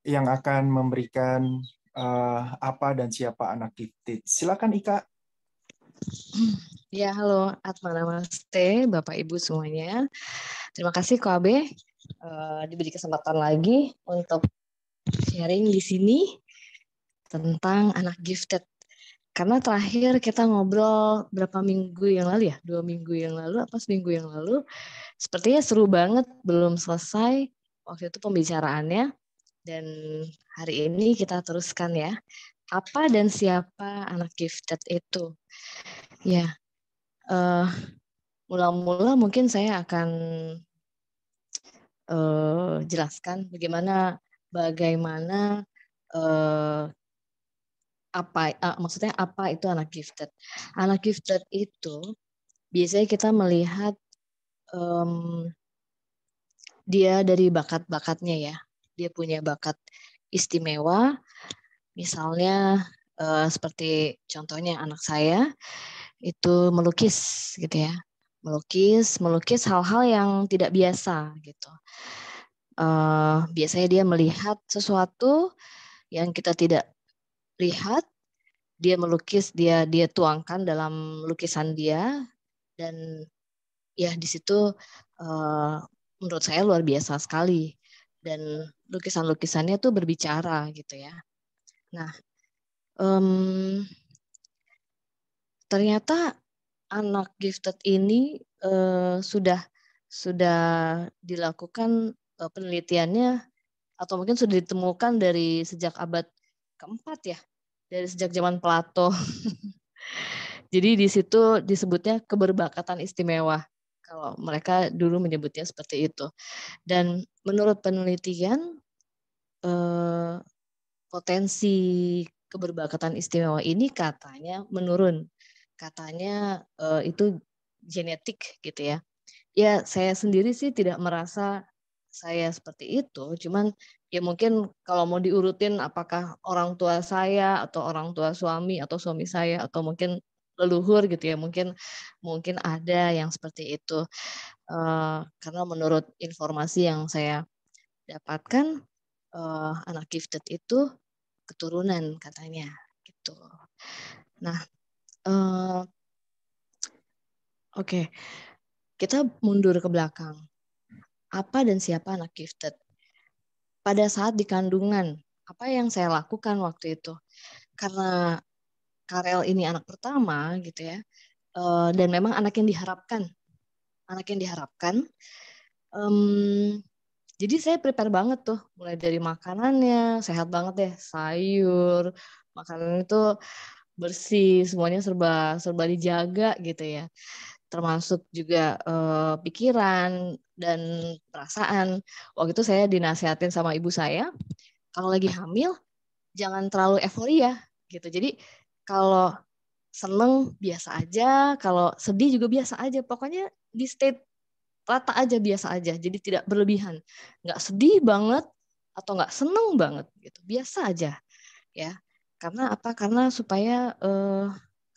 yang akan memberikan apa dan siapa anak gifted. Silakan Ika. Ya, halo Atma Namaste, Bapak Ibu semuanya. Terima kasih Ko Abe diberi kesempatan lagi untuk sharing di sini tentang anak gifted. Karena terakhir kita ngobrol berapa minggu yang lalu ya? 2 minggu yang lalu, apa seminggu yang lalu. Sepertinya seru banget, belum selesai waktu itu pembicaraannya. Dan hari ini kita teruskan ya. Apa dan siapa anak gifted itu? Ya, mula-mula mungkin saya akan jelaskan bagaimana maksudnya apa itu anak gifted. Anak gifted itu biasanya kita melihat dia dari bakat-bakatnya ya. Dia punya bakat istimewa, misalnya seperti contohnya anak saya itu melukis gitu ya. Melukis hal-hal yang tidak biasa gitu. Biasanya dia melihat sesuatu yang kita tidak lihat, dia melukis, dia tuangkan dalam lukisan dia, dan ya di situ menurut saya luar biasa sekali, dan lukisan-lukisannya tuh berbicara gitu ya. Nah, ternyata anak gifted ini sudah dilakukan penelitiannya, atau mungkin sudah ditemukan dari sejak abad keempat ya, dari sejak zaman Plato. Jadi di situ disebutnya keberbakatan istimewa. Kalau mereka dulu menyebutnya seperti itu. Dan menurut penelitian, potensi keberbakatan istimewa ini katanya menurun. Katanya itu genetik gitu ya. Ya, saya sendiri sih tidak merasa saya seperti itu, cuman ya mungkin kalau mau diurutin apakah orang tua saya atau orang tua suami atau suami saya atau mungkin leluhur gitu ya, mungkin ada yang seperti itu. Karena menurut informasi yang saya dapatkan, anak gifted itu keturunan katanya gitu. Nah, oke. Kita mundur ke belakang. Apa dan siapa anak gifted? Pada saat di kandungan, apa yang saya lakukan waktu itu? Karena Karel ini anak pertama gitu ya, dan memang anak yang diharapkan. Jadi saya prepare banget tuh, mulai dari makanannya, sehat banget deh, sayur, makanan itu bersih, semuanya serba dijaga gitu ya. Termasuk juga pikiran dan perasaan. Waktu itu saya dinasihatin sama ibu saya, kalau lagi hamil jangan terlalu euforia gitu. Jadi kalau seneng biasa aja, kalau sedih juga biasa aja. Pokoknya di state rata aja, biasa aja. Jadi tidak berlebihan. Nggak sedih banget atau nggak seneng banget gitu. Biasa aja ya. Karena apa? Karena supaya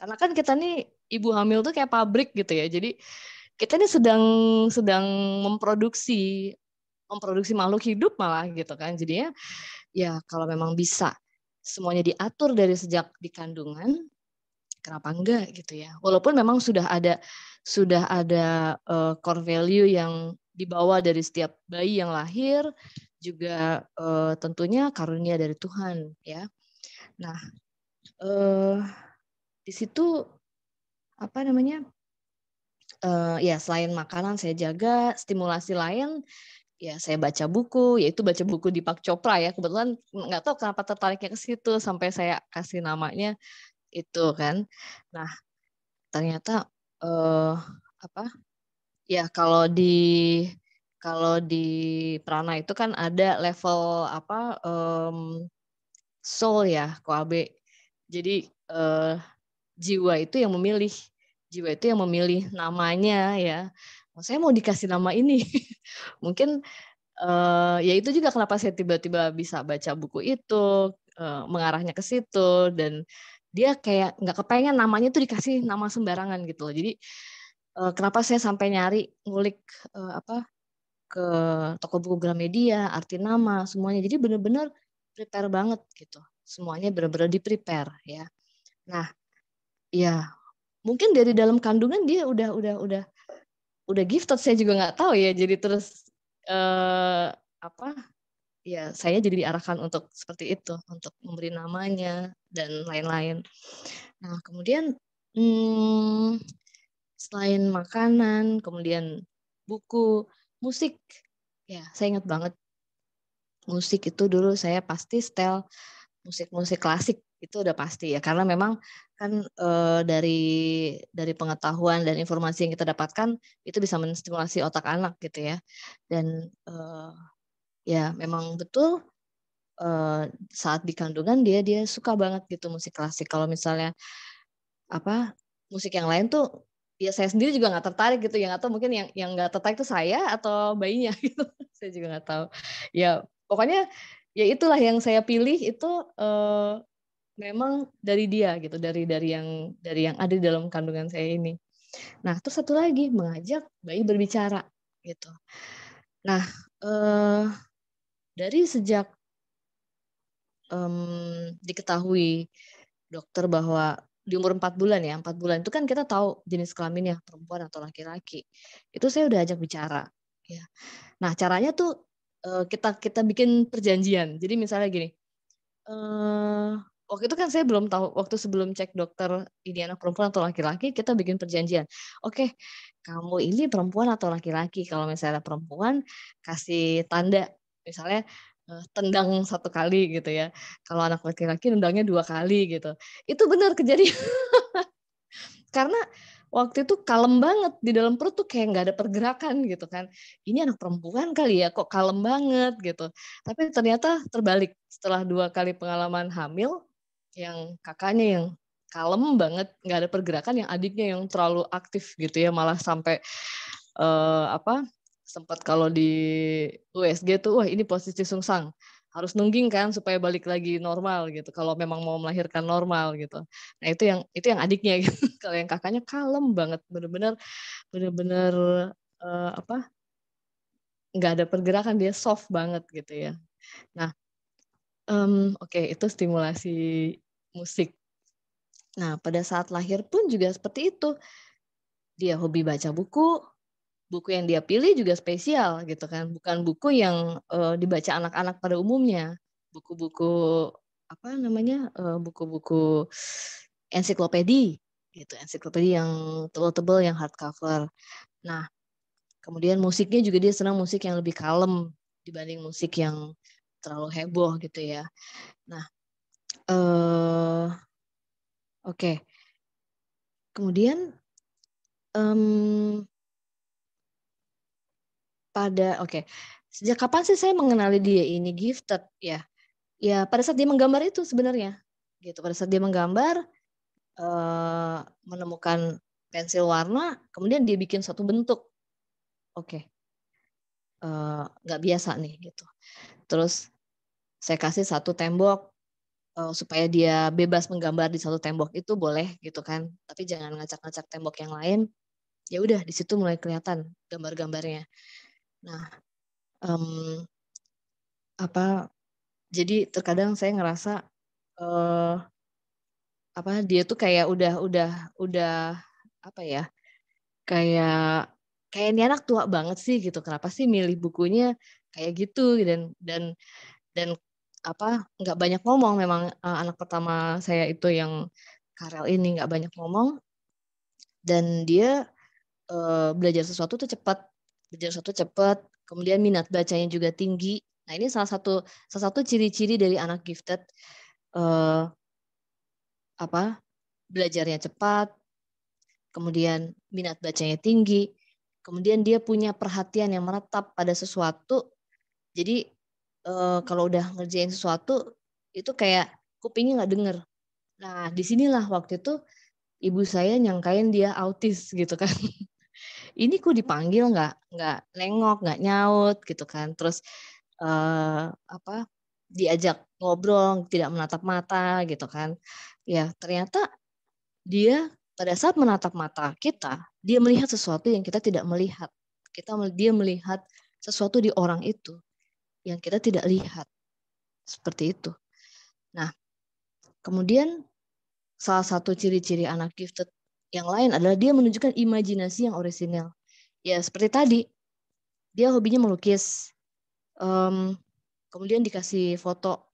karena kan kita nih ibu hamil tuh kayak pabrik gitu ya. Jadi kita ini sedang memproduksi makhluk hidup malah gitu kan. Jadinya ya kalau memang bisa semuanya diatur dari sejak di kandungan, kenapa enggak gitu ya. Walaupun memang sudah ada core value yang dibawa dari setiap bayi yang lahir, juga tentunya karunia dari Tuhan ya. Nah, di situ apa namanya? Ya selain makanan saya jaga, stimulasi lain ya saya baca buku, yaitu baca buku Deepak Chopra ya. Kebetulan nggak tahu kenapa tertariknya ke situ sampai saya kasih namanya itu kan. Nah, ternyata apa? Ya kalau di prana itu kan ada level apa soul ya, Koabe. Jadi jiwa itu yang memilih namanya ya. Saya mau dikasih nama ini. Mungkin ya itu juga kenapa saya tiba-tiba bisa baca buku itu, mengarahnya ke situ, dan dia kayak nggak kepengen namanya tuh dikasih nama sembarangan gitu loh. Jadi kenapa saya sampai ngulik ke toko buku Gramedia, arti nama, semuanya. Jadi benar-benar prepare banget gitu. Semuanya benar-benar di-prepare ya. Nah, ya mungkin dari dalam kandungan dia udah gifted, saya juga nggak tahu ya. Jadi terus apa ya, saya jadi diarahkan untuk seperti itu, untuk memberi namanya dan lain-lain. Nah, kemudian selain makanan, kemudian buku, musik, ya saya ingat banget musik itu dulu saya pasti setel musik-musik klasik, itu udah pasti ya, karena memang kan, dari pengetahuan dan informasi yang kita dapatkan, itu bisa menstimulasi otak anak gitu ya. Dan, ya memang betul, saat di kandungan dia dia suka banget gitu musik klasik. Kalau misalnya, apa, musik yang lain tuh, ya saya sendiri juga nggak tertarik gitu, yang atau mungkin yang nggak tertarik tuh saya atau bayinya gitu, saya juga nggak tahu. Ya pokoknya, ya itulah yang saya pilih itu, memang dari dia gitu, dari yang ada di dalam kandungan saya ini. Nah, terus satu lagi, mengajak bayi berbicara, gitu. Nah, eee, dari sejak, diketahui dokter bahwa di umur 4 bulan ya, 4 bulan itu kan kita tahu jenis kelaminnya, perempuan atau laki-laki. Itu saya udah ajak bicara, ya. Nah, caranya tuh, kita kita bikin perjanjian. Jadi misalnya gini, Eee, waktu itu kan saya belum tahu, waktu sebelum cek dokter ini anak perempuan atau laki-laki, kita bikin perjanjian, "Oke, kamu ini perempuan atau laki-laki?" Kalau misalnya perempuan, kasih tanda, misalnya, tendang 1 kali gitu ya, kalau anak laki-laki nendangnya 2 kali gitu. Itu benar kejadian, karena waktu itu kalem banget, di dalam perut tuh kayak nggak ada pergerakan gitu kan. Ini anak perempuan kali ya, kok kalem banget gitu. Tapi ternyata terbalik, setelah 2 kali pengalaman hamil, yang kakaknya yang kalem banget, nggak ada pergerakan, yang adiknya yang terlalu aktif gitu ya, malah sampai, apa, sempat kalau di USG tuh, wah ini posisi sungsang, harus nungging kan supaya balik lagi normal gitu, kalau memang mau melahirkan normal gitu. Nah itu yang adiknya gitu, kalau yang kakaknya kalem banget, bener-bener, apa, nggak ada pergerakan, dia soft banget gitu ya. Nah, oke itu stimulasi musik. Nah pada saat lahir pun juga seperti itu, dia hobi baca buku, buku yang dia pilih juga spesial gitu kan, bukan buku yang, dibaca anak-anak pada umumnya. Buku-buku, apa namanya, buku-buku ensiklopedi gitu, ensiklopedi yang tebel-tebel, yang hardcover. Nah, kemudian musiknya juga dia senang musik yang lebih kalem dibanding musik yang terlalu heboh gitu ya. Nah, eee, oke, kemudian, mmm, sejak kapan sih saya mengenali dia ini gifted ya? Ya pada saat dia menggambar itu sebenarnya, gitu. Pada saat dia menggambar, menemukan pensil warna, kemudian dia bikin suatu bentuk, oke, nggak biasa nih gitu. Terus saya kasih satu tembok, supaya dia bebas menggambar di satu tembok itu boleh gitu kan, tapi jangan ngacak-ngacak tembok yang lain. Ya udah di situ mulai kelihatan gambar-gambarnya. Nah, mmm, apa, jadi terkadang saya ngerasa, eee, apa, dia tuh kayak udah apa ya, kayak kayak ini anak tua banget sih gitu, kenapa sih milih bukunya kayak gitu, dan apa, nggak banyak ngomong memang, anak pertama saya itu yang Karel ini nggak banyak ngomong, dan dia, belajar sesuatu tuh cepat, kemudian minat bacanya juga tinggi. Nah ini salah satu ciri-ciri dari anak gifted, eee, apa, belajarnya cepat, kemudian minat bacanya tinggi, kemudian dia punya perhatian yang menetap pada sesuatu. Jadi, kalau udah ngerjain sesuatu, itu kayak kupingnya nggak denger. Nah, di sinilah waktu itu ibu saya nyangkain dia autis gitu kan. Ini kok dipanggil nggak nengok, nggak nyaut gitu kan. Terus, apa, diajak ngobrol tidak menatap mata gitu kan. Ya ternyata dia pada saat menatap mata kita, dia melihat sesuatu yang kita tidak melihat. Dia melihat sesuatu di orang itu yang kita tidak lihat. Seperti itu. Nah, kemudian salah satu ciri-ciri anak gifted yang lain adalah dia menunjukkan imajinasi yang orisinal. Ya seperti tadi, dia hobinya melukis. Kemudian dikasih foto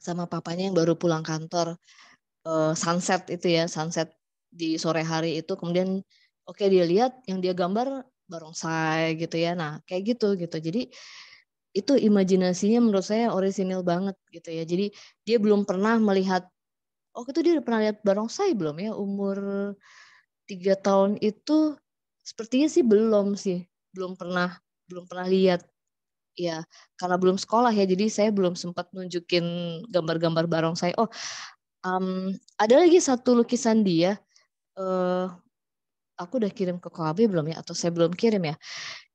sama papanya yang baru pulang kantor, sunset itu ya, sunset di sore hari itu. Kemudian oke, dia lihat yang dia gambar barongsai gitu ya. Nah kayak gitu. Jadi itu imajinasinya menurut saya orisinil banget gitu ya. Jadi dia belum pernah melihat, oh itu dia udah pernah lihat barongsai belum ya, umur 3 tahun itu sepertinya sih belum sih. Belum pernah lihat. Ya, karena belum sekolah ya, jadi saya belum sempat nunjukin gambar-gambar barongsai. Oh, ada lagi satu lukisan dia, aku udah kirim ke KOAB belum ya? Atau saya belum kirim ya?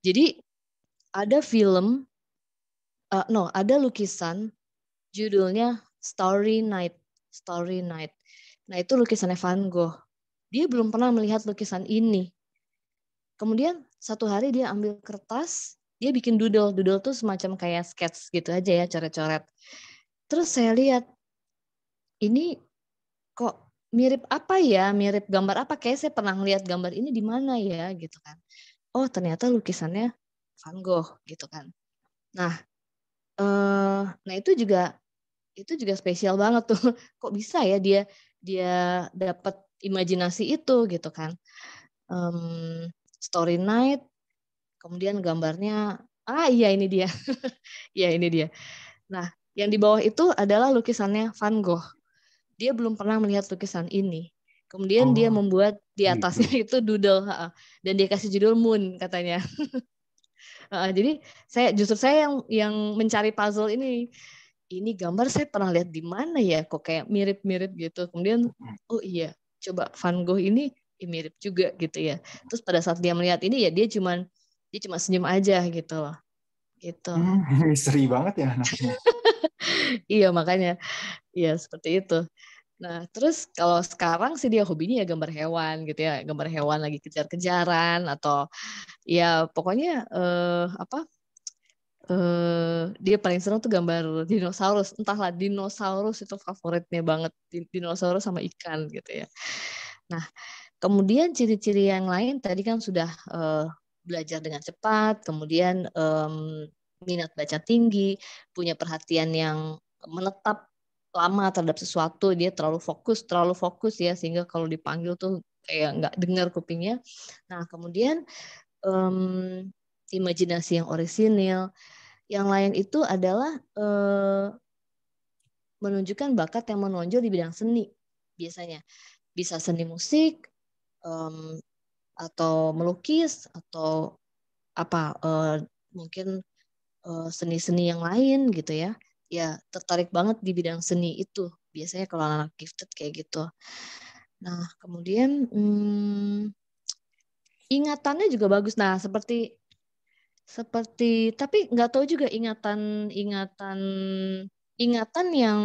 Jadi ada film, ada lukisan judulnya Starry Night. Starry Night. Nah itu lukisannya Van Gogh. Dia belum pernah melihat lukisan ini. Kemudian satu hari dia ambil kertas, dia bikin doodle. Doodle tuh semacam kayak sketch gitu aja ya, coret-coret. Terus saya lihat, ini kok mirip apa ya, mirip gambar apa, kayak saya pernah lihat gambar ini di mana ya gitu kan. Oh ternyata lukisannya Van Gogh gitu kan. Nah, itu juga spesial banget tuh. Kok bisa ya dia dapat imajinasi itu gitu kan. Story Night, kemudian gambarnya, iya ini dia. Iya ini dia. Nah, yang di bawah itu adalah lukisannya Van Gogh. Dia belum pernah melihat lukisan ini. Kemudian dia Oh, membuat di atasnya gitu. itu doodle, dan dia kasih judul Moon katanya. Jadi saya yang mencari puzzle ini. Ini gambar saya pernah lihat di mana ya, kok kayak mirip-mirip gitu. Kemudian, oh iya, coba Van Gogh ini mirip juga gitu ya. Terus pada saat dia melihat ini ya dia cuma senyum aja gitu loh. Gitu. Misteri banget ya anaknya. Iya makanya, iya seperti itu. Nah, terus kalau sekarang sih dia hobinya ya gambar hewan gitu ya, gambar hewan lagi kejar-kejaran atau ya pokoknya dia paling senang tuh gambar dinosaurus. Entahlah, dinosaurus itu favoritnya banget, dinosaurus sama ikan gitu ya. Nah, kemudian ciri-ciri yang lain tadi kan sudah belajar dengan cepat, kemudian minat baca tinggi, punya perhatian yang menetap lama terhadap sesuatu, dia terlalu fokus ya, sehingga kalau dipanggil tuh kayak nggak dengar kupingnya. Nah, kemudian imajinasi yang orisinil. Yang lain itu adalah menunjukkan bakat yang menonjol di bidang seni biasanya. Bisa seni musik, atau melukis, atau apa, mungkin seni-seni yang lain gitu ya. Ya tertarik banget di bidang seni itu. Biasanya kalau anak gifted kayak gitu. Nah kemudian ingatannya juga bagus. Nah seperti tapi nggak tahu juga ingatan yang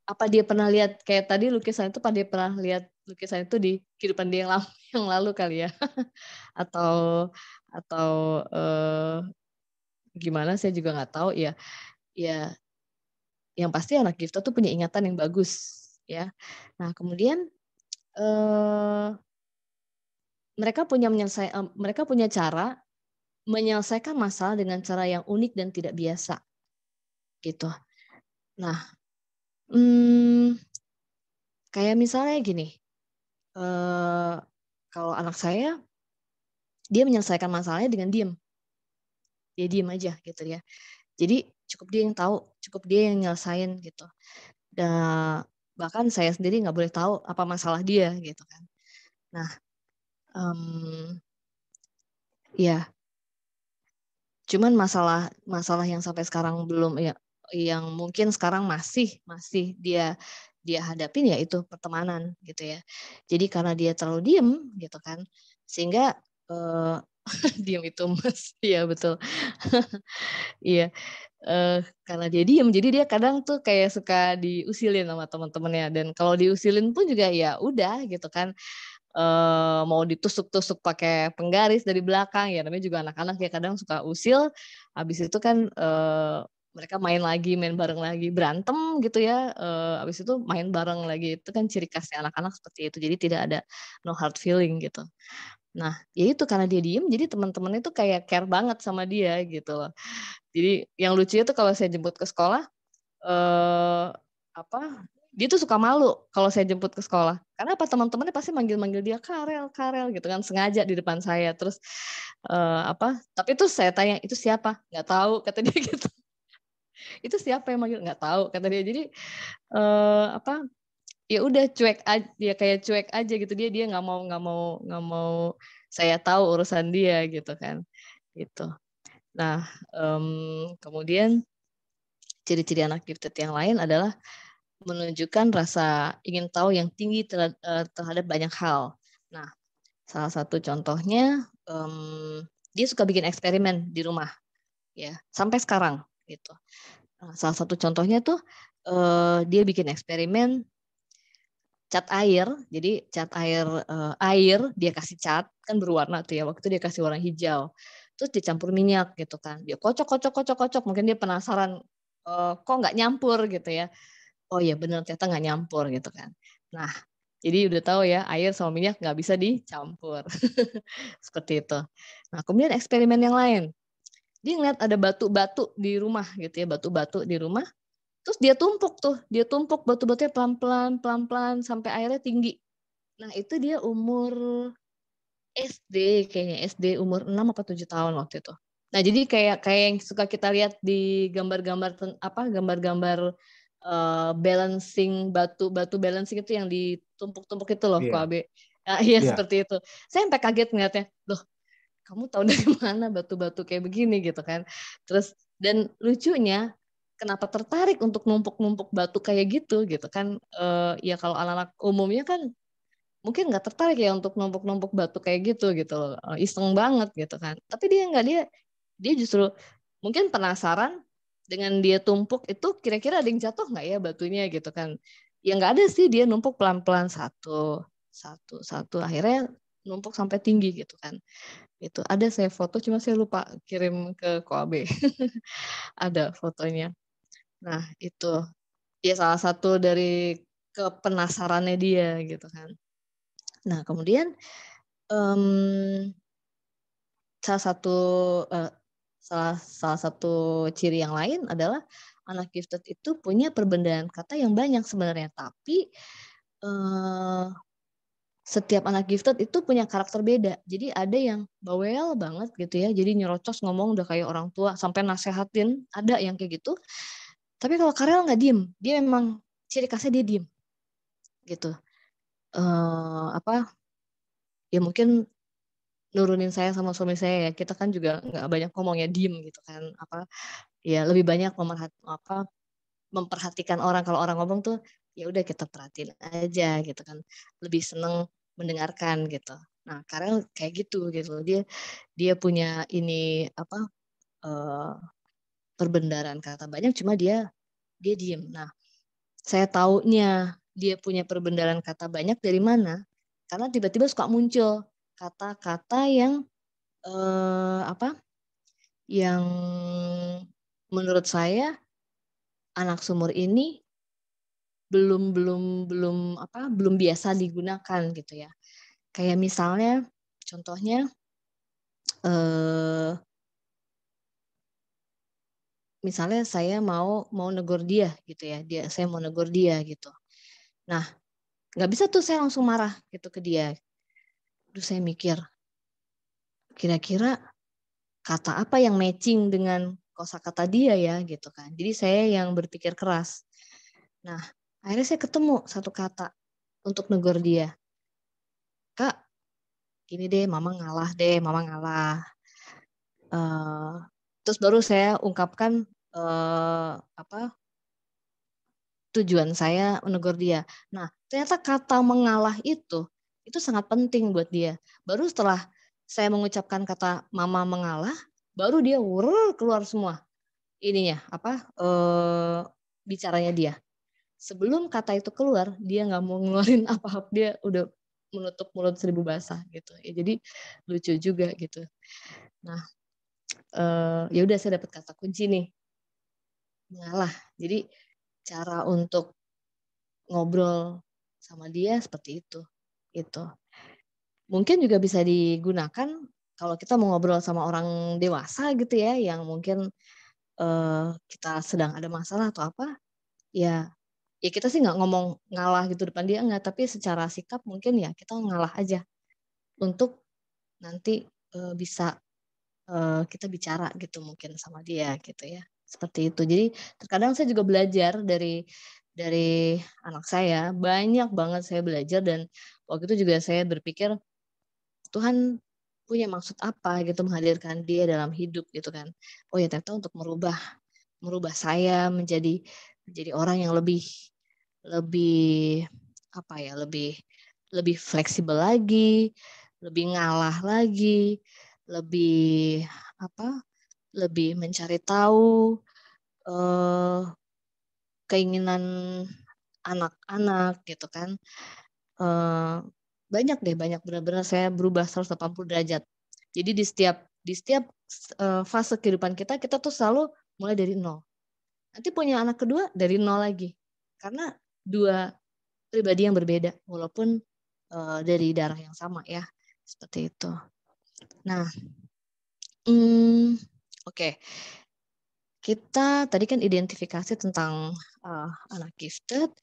apa dia pernah lihat kayak tadi lukisan itu, apa dia pernah lihat lukisan itu di kehidupan dia yang lalu kali ya. atau atau gimana saya juga nggak tahu ya. Ya yang pasti anak gifted tuh punya ingatan yang bagus ya. Nah kemudian mereka punya cara menyelesaikan masalah dengan cara yang unik dan tidak biasa gitu. Nah kayak misalnya gini, kalau anak saya, dia menyelesaikan masalahnya dengan diem. Dia diem aja gitu ya. Jadi cukup dia yang tahu, cukup dia yang nyelesain gitu. Dan bahkan saya sendiri nggak boleh tahu apa masalah dia gitu kan. Nah, ya, cuman masalah yang sampai sekarang belum ya, yang mungkin sekarang masih dia hadapin ya itu pertemanan gitu ya. Jadi karena dia terlalu diem gitu kan, sehingga diem itu Mas, iya betul. Iya, karena dia diem, jadi dia kadang tuh kayak suka diusilin sama teman-temannya, dan kalau diusilin pun juga ya udah gitu kan, mau ditusuk-tusuk pakai penggaris dari belakang, ya namanya juga anak-anak ya kadang suka usil, habis itu kan mereka main lagi, main bareng lagi, berantem gitu ya, habis itu main bareng lagi, itu kan ciri khasnya anak-anak seperti itu, jadi tidak ada no hard feeling gitu. Nah, ya itu karena dia diem, jadi teman-temannya tuh kayak care banget sama dia gitu loh. Jadi yang lucunya tuh kalau saya jemput ke sekolah, eee, apa, dia tuh suka malu kalau saya jemput ke sekolah. Karena apa, teman-temannya pasti manggil-manggil dia, "Karel Karel," gitu kan, sengaja di depan saya. Terus, tapi terus saya tanya, "Itu siapa?" "Nggak tahu," kata dia gitu. "Itu siapa yang manggil?" "Nggak tahu," kata dia. Jadi, apa, ya udah ya kayak cuek aja gitu, dia nggak mau saya tahu urusan dia gitu kan, gitu. Nah, kemudian ciri-ciri anak gifted yang lain adalah menunjukkan rasa ingin tahu yang tinggi terhadap banyak hal. Nah, salah satu contohnya, dia suka bikin eksperimen di rumah, ya, sampai sekarang, gitu. Nah, salah satu contohnya tuh, dia bikin eksperimen cat air. Jadi air dia kasih cat, kan berwarna tuh ya, waktu itu dia kasih warna hijau, terus dicampur minyak gitu kan. Dia kocok kocok kocok kocok, mungkin dia penasaran, kok nggak nyampur gitu ya. Oh iya bener ternyata nggak nyampur gitu kan. Nah, jadi udah tahu ya air sama minyak nggak bisa dicampur, seperti itu. Nah kemudian eksperimen yang lain, dia ngeliat ada batu-batu di rumah gitu ya, batu-batu di rumah, terus dia tumpuk batu-batunya pelan-pelan pelan-pelan sampai airnya tinggi. Nah itu dia umur SD kayaknya, SD umur 6 apa 7 tahun waktu itu. Nah jadi kayak yang suka kita lihat di gambar-gambar gambar-gambar, balancing batu balancing itu yang ditumpuk-tumpuk itu loh, Iya, Koabe. Nah iya iya. seperti itu. Saya sampai kaget ngeliatnya, "Loh kamu tahu dari mana batu-batu kayak begini?" Gitu kan. Terus dan lucunya, kenapa tertarik untuk numpuk-numpuk batu kayak gitu kan, ya kalau anak-anak umumnya kan mungkin nggak tertarik ya untuk numpuk-numpuk batu kayak gitu loh, iseng banget gitu kan. Tapi dia nggak, dia justru mungkin penasaran dengan dia tumpuk itu kira-kira ada yang jatuh nggak ya batunya gitu kan. Ya nggak ada sih, dia numpuk pelan-pelan satu, satu, satu, akhirnya numpuk sampai tinggi gitu kan. Itu ada saya foto cuma saya lupa kirim ke Koabe, ada fotonya. Nah itu, ya salah satu dari kepenasarannya dia gitu kan. Nah kemudian, mmm, salah satu, eee, salah satu ciri yang lain adalah anak gifted itu punya perbedaan kata yang banyak sebenarnya, tapi, eee, setiap anak gifted itu punya karakter beda. Jadi ada yang bawel banget gitu ya, jadi nyerocos ngomong udah kayak orang tua sampai nasehatin, ada yang kayak gitu. Tapi kalau Karel nggak diem, dia memang ciri khasnya dia diem, gitu. Apa, ya mungkin nurunin saya sama suami saya ya, kita kan juga nggak banyak ngomong ya, diem gitu kan, apa, ya lebih banyak memperhatikan orang, kalau orang ngomong tuh, ya udah kita perhatiin aja gitu kan, lebih seneng mendengarkan gitu. Nah Karel kayak gitu, dia dia punya ini, apa, eee, perbendaharaan kata banyak, cuma dia diem. Nah, saya taunya dia punya perbendaharaan kata banyak dari mana, karena tiba-tiba suka muncul kata-kata yang, apa, yang menurut saya anak sumur ini belum belum belum, apa, belum biasa digunakan gitu ya. Kayak misalnya, contohnya, eee, misalnya saya mau negur dia gitu ya, saya mau negur dia gitu. Nah, nggak bisa tuh saya langsung marah gitu ke dia. Terus saya mikir, kira-kira kata apa yang matching dengan kosakata dia ya gitu kan. Jadi saya yang berpikir keras. Nah, akhirnya saya ketemu satu kata untuk negur dia, "Kak, gini deh, mama ngalah." Eee, terus baru saya ungkapkan, apa, tujuan saya menegur dia. Nah, ternyata kata mengalah itu sangat penting buat dia. Baru setelah saya mengucapkan kata mama mengalah, baru dia keluar semua ininya, apa, bicaranya dia. Sebelum kata itu keluar, dia nggak mau ngeluarin apa-apa, dia udah menutup mulut seribu basah gitu. Ya, jadi lucu juga gitu. Nah, ya udah saya dapat kata kunci nih, mengalah. Jadi cara untuk ngobrol sama dia seperti itu, gitu. Mungkin juga bisa digunakan kalau kita mau ngobrol sama orang dewasa gitu ya, yang mungkin, kita sedang ada masalah atau apa, ya ya kita sih nggak ngomong ngalah gitu depan dia, enggak, tapi secara sikap mungkin ya kita ngalah aja untuk nanti, bisa, kita bicara gitu mungkin sama dia gitu ya, seperti itu. Jadi terkadang saya juga belajar dari anak saya, banyak banget saya belajar dan waktu itu juga saya berpikir, Tuhan punya maksud apa gitu menghadirkan dia dalam hidup gitu kan. Oh ya ternyata untuk merubah merubah saya menjadi orang yang lebih lebih apa ya, lebih lebih fleksibel lagi, lebih ngalah lagi, lebih apa, lebih mencari tahu, eee, keinginan anak-anak gitu kan. Eee, banyak deh, banyak benar-benar saya berubah 180 derajat. Jadi di setiap fase kehidupan kita, kita tuh selalu mulai dari nol. Nanti punya anak kedua dari nol lagi. Karena 2 pribadi yang berbeda walaupun, dari darah yang sama ya, seperti itu. Nah, mmm, oke. Kita tadi kan identifikasi tentang, anak gifted,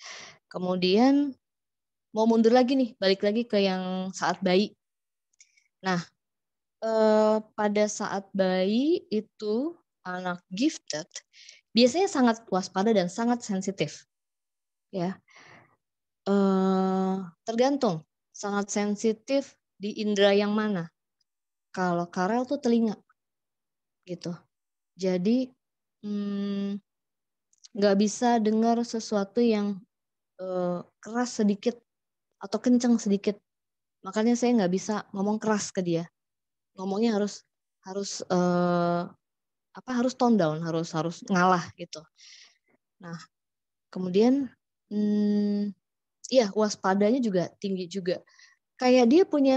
kemudian mau mundur lagi nih, balik lagi ke yang saat bayi. Nah, pada saat bayi itu anak gifted biasanya sangat waspada dan sangat sensitif ya, tergantung sangat sensitif di indera yang mana. Kalau Karel tuh telinga gitu. Jadi, mmm, nggak bisa dengar sesuatu yang, keras sedikit atau kenceng sedikit. Makanya saya nggak bisa ngomong keras ke dia. Ngomongnya harus harus, harus tone down, harus harus ngalah gitu. Nah, kemudian, mmm, iya waspadanya juga tinggi juga. Kayak dia punya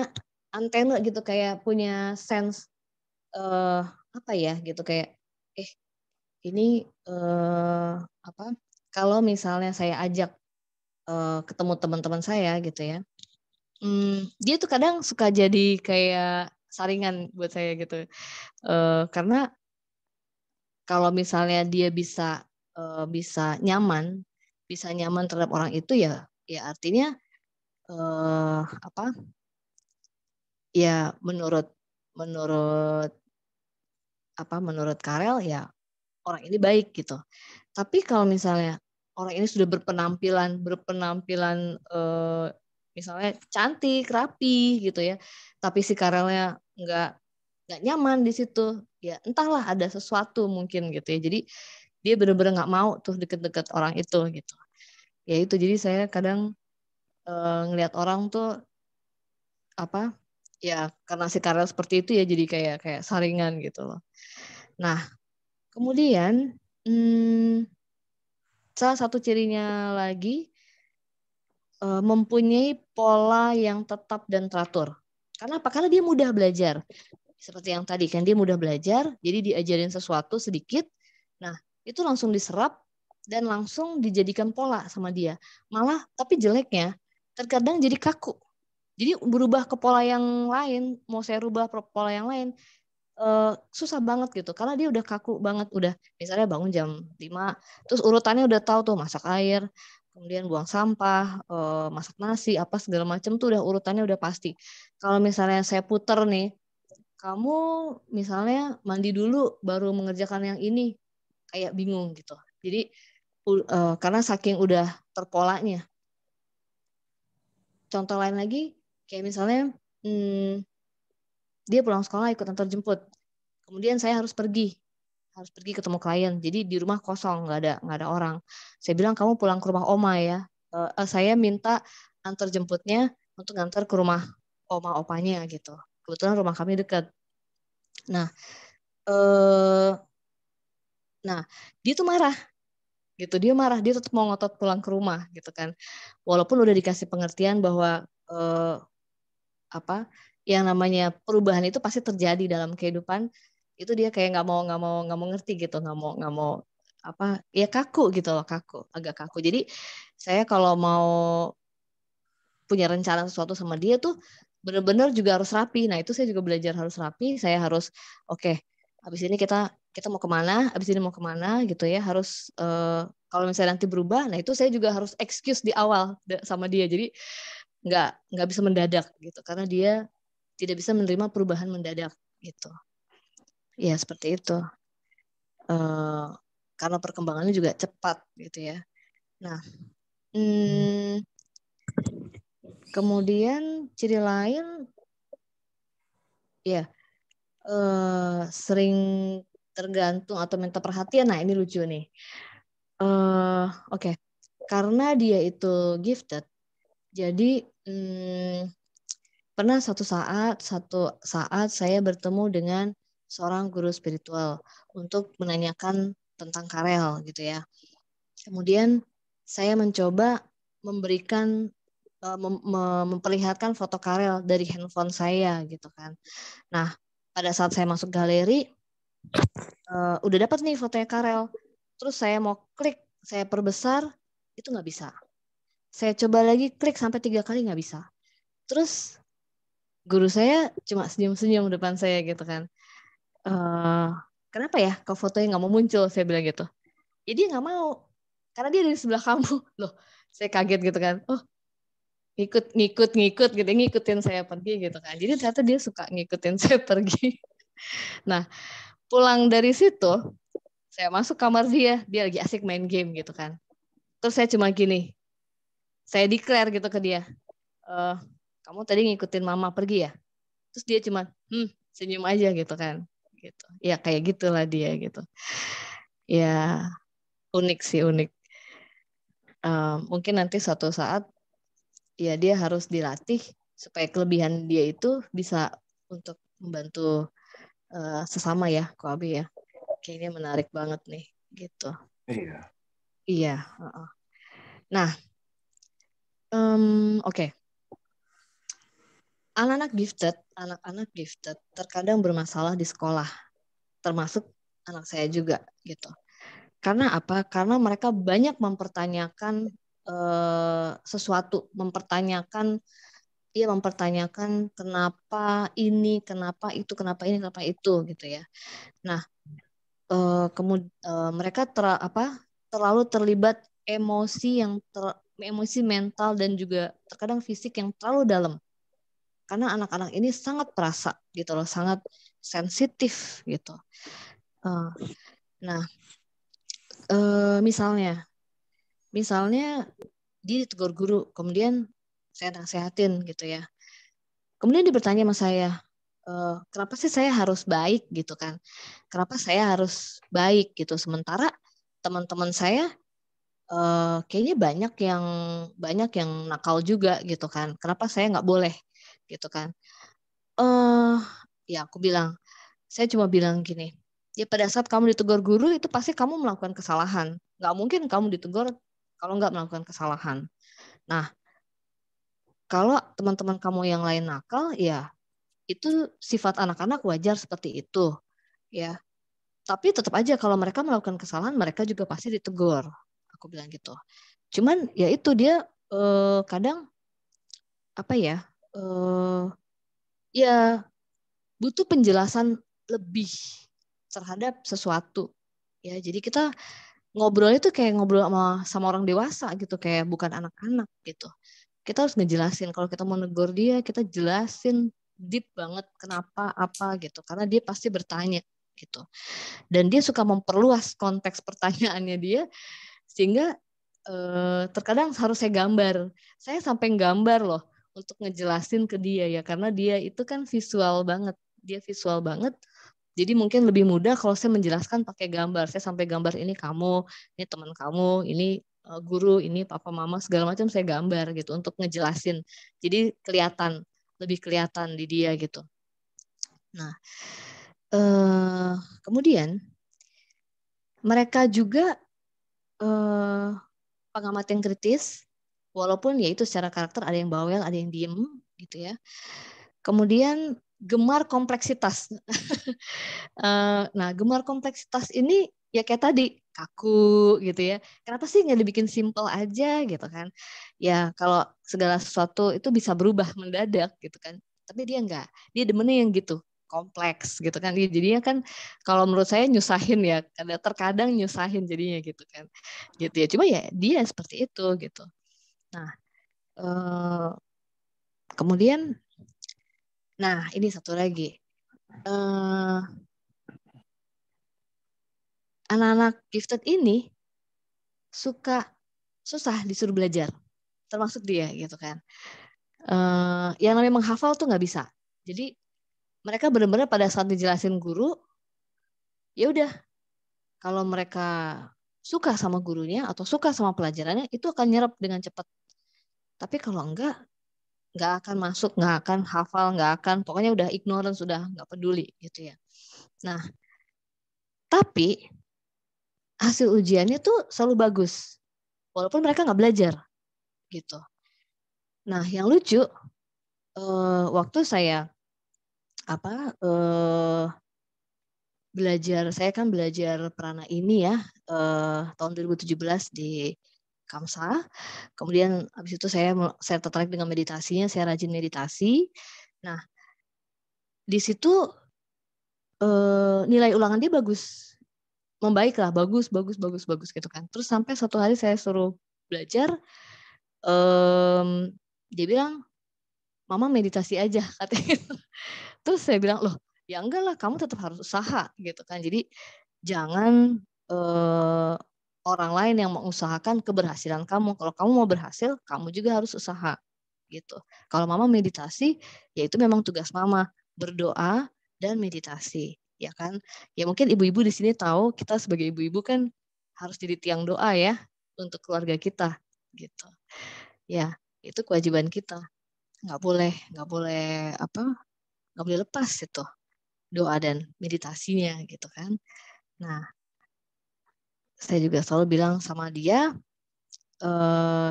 antena gitu, kayak punya sense, apa ya gitu, kayak, eh ini, kalau misalnya saya ajak, ketemu teman-teman saya gitu ya, dia tuh kadang suka jadi kayak saringan buat saya gitu, karena kalau misalnya dia bisa nyaman terhadap orang itu ya ya artinya, eee, apa, ya menurut menurut Karel ya orang ini baik gitu. Tapi kalau misalnya orang ini sudah berpenampilan berpenampilan, misalnya cantik, rapi gitu ya, tapi si Karelnya nggak nyaman di situ, ya entahlah ada sesuatu mungkin gitu ya. Jadi dia bener-bener nggak mau tuh deket-deket orang itu gitu. Ya itu jadi saya kadang, ngelihat orang tuh apa, ya karena si Karel seperti itu ya jadi kayak kayak saringan gitu loh. Nah kemudian, salah satu cirinya lagi, mempunyai pola yang tetap dan teratur. Karena apa? Karena dia mudah belajar. Seperti yang tadi kan dia mudah belajar, jadi diajarin sesuatu sedikit, nah itu langsung diserap dan langsung dijadikan pola sama dia. Malah tapi jeleknya terkadang jadi kaku. Jadi berubah ke pola yang lain, mau saya rubah pola yang lain, susah banget gitu karena dia udah kaku banget, udah misalnya bangun jam 5 terus urutannya udah tahu tuh masak air, kemudian buang sampah, masak nasi, apa segala macam tuh udah urutannya udah pasti. Kalau misalnya saya puter nih, "Kamu misalnya mandi dulu baru mengerjakan yang ini," kayak bingung gitu. Jadi karena saking udah terpolanya. Contoh lain lagi, kayak misalnya, mmm, dia pulang sekolah ikut antar jemput, kemudian saya harus pergi ketemu klien, jadi di rumah kosong, nggak ada orang. Saya bilang, "Kamu pulang ke rumah oma ya." Saya minta antar jemputnya untuk ngantar ke rumah oma opanya gitu. Kebetulan rumah kami dekat. Nah, eee, nah dia tuh marah gitu, dia marah, dia tetap mau ngotot pulang ke rumah gitu kan. Walaupun udah dikasih pengertian bahwa, apa yang namanya perubahan itu pasti terjadi dalam kehidupan, itu dia kayak nggak mau ngerti gitu, nggak mau apa ya, kaku gitu loh, agak kaku. Jadi saya kalau mau punya rencana sesuatu sama dia tuh benar-benar juga harus rapi. Nah itu saya juga belajar harus rapi. Saya harus oke, habis ini kita mau kemana, habis ini mau kemana gitu ya. Harus kalau misalnya nanti berubah, nah itu saya juga harus excuse di awal sama dia. Jadi nggak bisa mendadak gitu, karena dia tidak bisa menerima perubahan mendadak gitu. Ya seperti itu. Karena perkembangannya juga cepat gitu ya. Nah, kemudian ciri lain ya sering tergantung atau minta perhatian. Nah ini lucu nih. Oke. Karena dia itu gifted, jadi pernah satu saat saya bertemu dengan seorang guru spiritual untuk menanyakan tentang Karel gitu ya. Kemudian saya mencoba memberikan memperlihatkan foto Karel dari handphone saya gitu kan. Nah, pada saat saya masuk galeri, udah dapat nih fotonya Karel. Terus saya mau klik, saya perbesar, itu nggak bisa. Saya coba lagi klik sampai 3 kali nggak bisa. Terus guru saya cuma senyum-senyum depan saya gitu kan. Kenapa ya kok fotonya nggak mau muncul? Saya bilang gitu. Ya dia nggak mau. Karena dia di sebelah kamu. Loh, saya kaget gitu kan. Oh, ngikut gitu, ngikutin saya pergi gitu kan. Jadi ternyata dia suka ngikutin saya pergi. Nah, pulang dari situ, saya masuk kamar dia lagi asik main game gitu kan. Terus saya cuma gini, saya declare gitu ke dia, kamu tadi ngikutin mama pergi ya? Terus dia cuma senyum aja gitu kan. Gitu. Ya kayak gitulah dia gitu. Ya unik sih, unik. Mungkin nanti suatu saat ya dia harus dilatih supaya kelebihan dia itu bisa untuk membantu sesama ya, Koabe ya. Kayaknya menarik banget nih gitu. Iya. Iya. Nah, oke. Anak-anak gifted terkadang bermasalah di sekolah, termasuk anak saya juga gitu. Karena apa? Karena mereka banyak mempertanyakan sesuatu, mempertanyakan kenapa ini, kenapa itu, kenapa ini, kenapa itu gitu ya. Nah, mereka terlalu terlibat emosi mental dan juga terkadang fisik yang terlalu dalam. Karena anak-anak ini sangat perasa gitu loh, sangat sensitif gitu. Nah, misalnya dia ditegur guru, kemudian saya nasehatin gitu ya. Kemudian dia bertanya sama saya, kenapa sih saya harus baik gitu kan? Kenapa saya harus baik gitu? Sementara teman-teman saya kayaknya banyak yang nakal juga gitu kan? Kenapa saya nggak boleh gitu kan? Ya aku bilang, saya cuma bilang gini, ya pada saat kamu ditegur guru itu pasti kamu melakukan kesalahan. Nggak mungkin kamu ditegur kalau nggak melakukan kesalahan. Nah, kalau teman-teman kamu yang lain nakal, ya itu sifat anak-anak wajar seperti itu, ya. Tapi tetap aja kalau mereka melakukan kesalahan, mereka juga pasti ditegur. Aku bilang gitu. Cuman ya itu dia kadang apa ya, ya butuh penjelasan lebih terhadap sesuatu. Ya, jadi kita ngobrol itu kayak ngobrol sama orang dewasa gitu, kayak bukan anak-anak gitu. Kita harus ngejelasin, kalau kita mau negur dia, kita jelasin deep banget kenapa apa gitu, karena dia pasti bertanya gitu. Dan dia suka memperluas konteks pertanyaannya dia, sehingga terkadang harus saya gambar. Saya sampai gambar loh untuk ngejelasin ke dia ya, karena dia itu kan visual banget. Dia visual banget. Jadi mungkin lebih mudah kalau saya menjelaskan pakai gambar. Saya sampai gambar ini kamu, ini teman kamu, ini guru, ini papa mama segala macam saya gambar gitu untuk ngejelasin. Jadi lebih kelihatan di dia gitu. Nah, kemudian mereka juga pengamat yang kritis, walaupun ya itu secara karakter ada yang bawel, ada yang diem gitu ya. Kemudian gemar kompleksitas. Nah, gemar kompleksitas ini ya kayak tadi kaku gitu ya. Kenapa sih nggak dibikin simple aja gitu kan? Ya kalau segala sesuatu itu bisa berubah mendadak gitu kan. Tapi dia nggak. Dia demennya yang gitu kompleks gitu kan. Jadinya kan kalau menurut saya nyusahin ya. Terkadang nyusahin jadinya gitu kan. Gitu ya. Cuma ya dia seperti itu gitu. Nah, kemudian, nah ini satu lagi. Anak-anak gifted ini susah disuruh belajar, termasuk dia gitu kan. Yang namanya menghafal tuh nggak bisa. Jadi mereka benar-benar pada saat dijelasin guru, ya udah kalau mereka suka sama gurunya atau suka sama pelajarannya itu akan nyerap dengan cepat. Tapi kalau nggak akan masuk, nggak akan hafal, nggak akan, pokoknya udah ignorance, sudah nggak peduli gitu ya. Nah, tapi hasil ujiannya tuh selalu bagus, walaupun mereka nggak belajar gitu. Nah, yang lucu waktu saya saya kan belajar Prana ini ya tahun 2017 di Kamsa. Kemudian habis itu saya tertarik dengan meditasinya, saya rajin meditasi. Nah, di situ nilai ulangan dia bagus, membaik lah, bagus gitu kan. Terus sampai suatu hari saya suruh belajar, dia bilang, "Mama meditasi aja," katanya. Terus saya bilang, "Loh, ya enggak lah, kamu tetap harus usaha," gitu kan. Jadi jangan orang lain yang mengusahakan keberhasilan kamu. Kalau kamu mau berhasil, kamu juga harus usaha gitu. Kalau mama meditasi, ya itu memang tugas mama, berdoa dan meditasi, ya kan? Ya mungkin ibu-ibu di sini tahu kita sebagai ibu-ibu kan harus jadi tiang doa ya untuk keluarga kita gitu. Ya, itu kewajiban kita. Nggak boleh nggak boleh lepas itu doa dan meditasinya gitu kan. Nah, saya juga selalu bilang sama dia,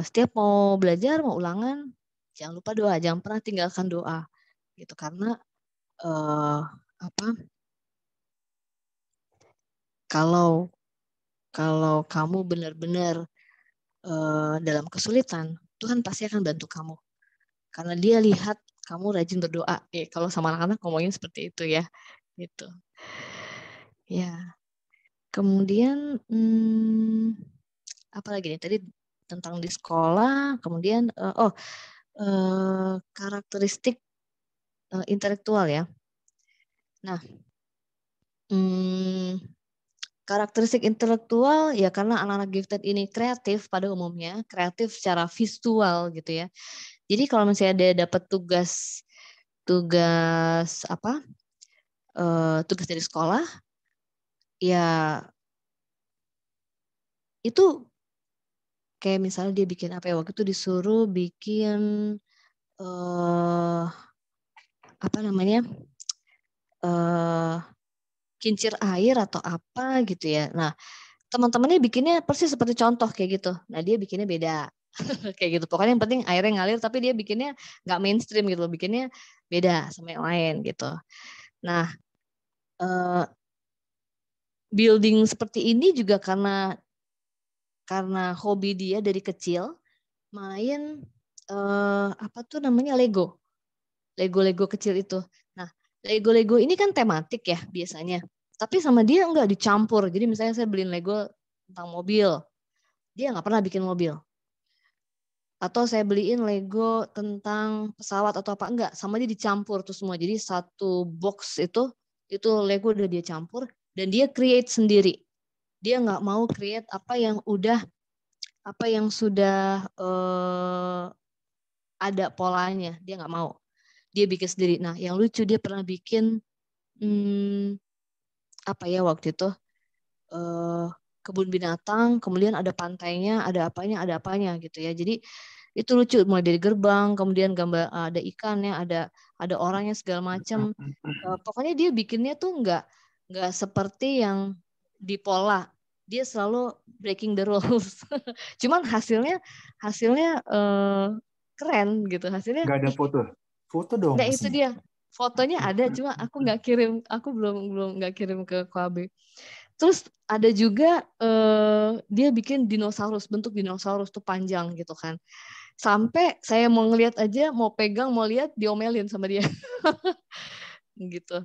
setiap mau belajar, mau ulangan, jangan lupa doa, jangan pernah tinggalkan doa, gitu. Karena kalau kamu benar-benar dalam kesulitan, Tuhan pasti akan bantu kamu. Karena Dia lihat kamu rajin berdoa. Kalau sama anak-anak ngomongin seperti itu ya, gitu. Ya. Kemudian apa lagi nih? Tadi tentang di sekolah, kemudian karakteristik intelektual ya. Nah, karakteristik intelektual ya karena anak-anak gifted ini kreatif pada umumnya, kreatif secara visual gitu ya. Jadi kalau misalnya dia dapat tugas dari sekolah, ya itu kayak misalnya dia bikin apa ya, waktu itu disuruh bikin kincir air atau apa gitu ya. Nah, teman-temannya bikinnya persis seperti contoh kayak gitu. Nah, dia bikinnya beda. Kayak gitu. Pokoknya yang penting airnya ngalir, tapi dia bikinnya nggak mainstream gitu. Bikinnya beda sama yang lain gitu. Nah, building seperti ini juga karena hobi dia dari kecil main Lego kecil itu. Nah, Lego ini kan tematik ya biasanya. Tapi sama dia enggak dicampur. Jadi misalnya saya beliin Lego tentang mobil, dia nggak pernah bikin mobil. Atau saya beliin Lego tentang pesawat atau apa, enggak, sama dia dicampur tuh semua. Jadi satu box itu Lego udah dia campur dan dia create sendiri. Dia nggak mau create apa yang sudah ada polanya, dia nggak mau. Dia bikin sendiri. Nah, yang lucu dia pernah bikin waktu itu kebun binatang, kemudian ada pantainya, ada apanya gitu ya. Jadi itu lucu, mulai dari gerbang, kemudian gambar ada ikannya, ada orangnya segala macam. Pokoknya dia bikinnya tuh nggak seperti yang di pola. Dia selalu breaking the rules. Cuman hasilnya keren gitu. Hasilnya Nggak ada foto. Foto dong Nah itu mestinya. dia, fotonya ada, cuma aku nggak kirim, aku belum nggak kirim ke Koabe. Terus ada juga dia bikin dinosaurus, bentuk dinosaurus tuh panjang gitu kan. Sampai saya mau ngeliat aja, mau pegang, mau lihat, diomelin sama dia gitu.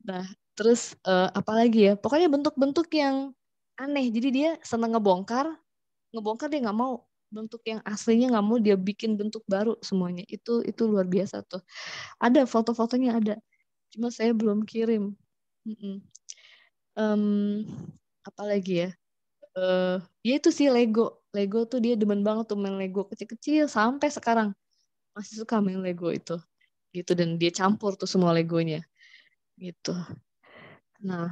Nah, terus apa lagi ya? Pokoknya bentuk-bentuk yang aneh. Jadi dia seneng ngebongkar, dia nggak mau bentuk yang aslinya, nggak mau, dia bikin bentuk baru semuanya. Itu luar biasa tuh. Ada foto-fotonya, ada, cuma saya belum kirim. Mm-mm. Em, apa lagi ya? Ya itu sih Lego. Lego tuh dia demen banget tuh main Lego kecil-kecil, sampai sekarang masih suka main Lego itu. Gitu, dan dia campur tuh semua Legonya gitu. Nah,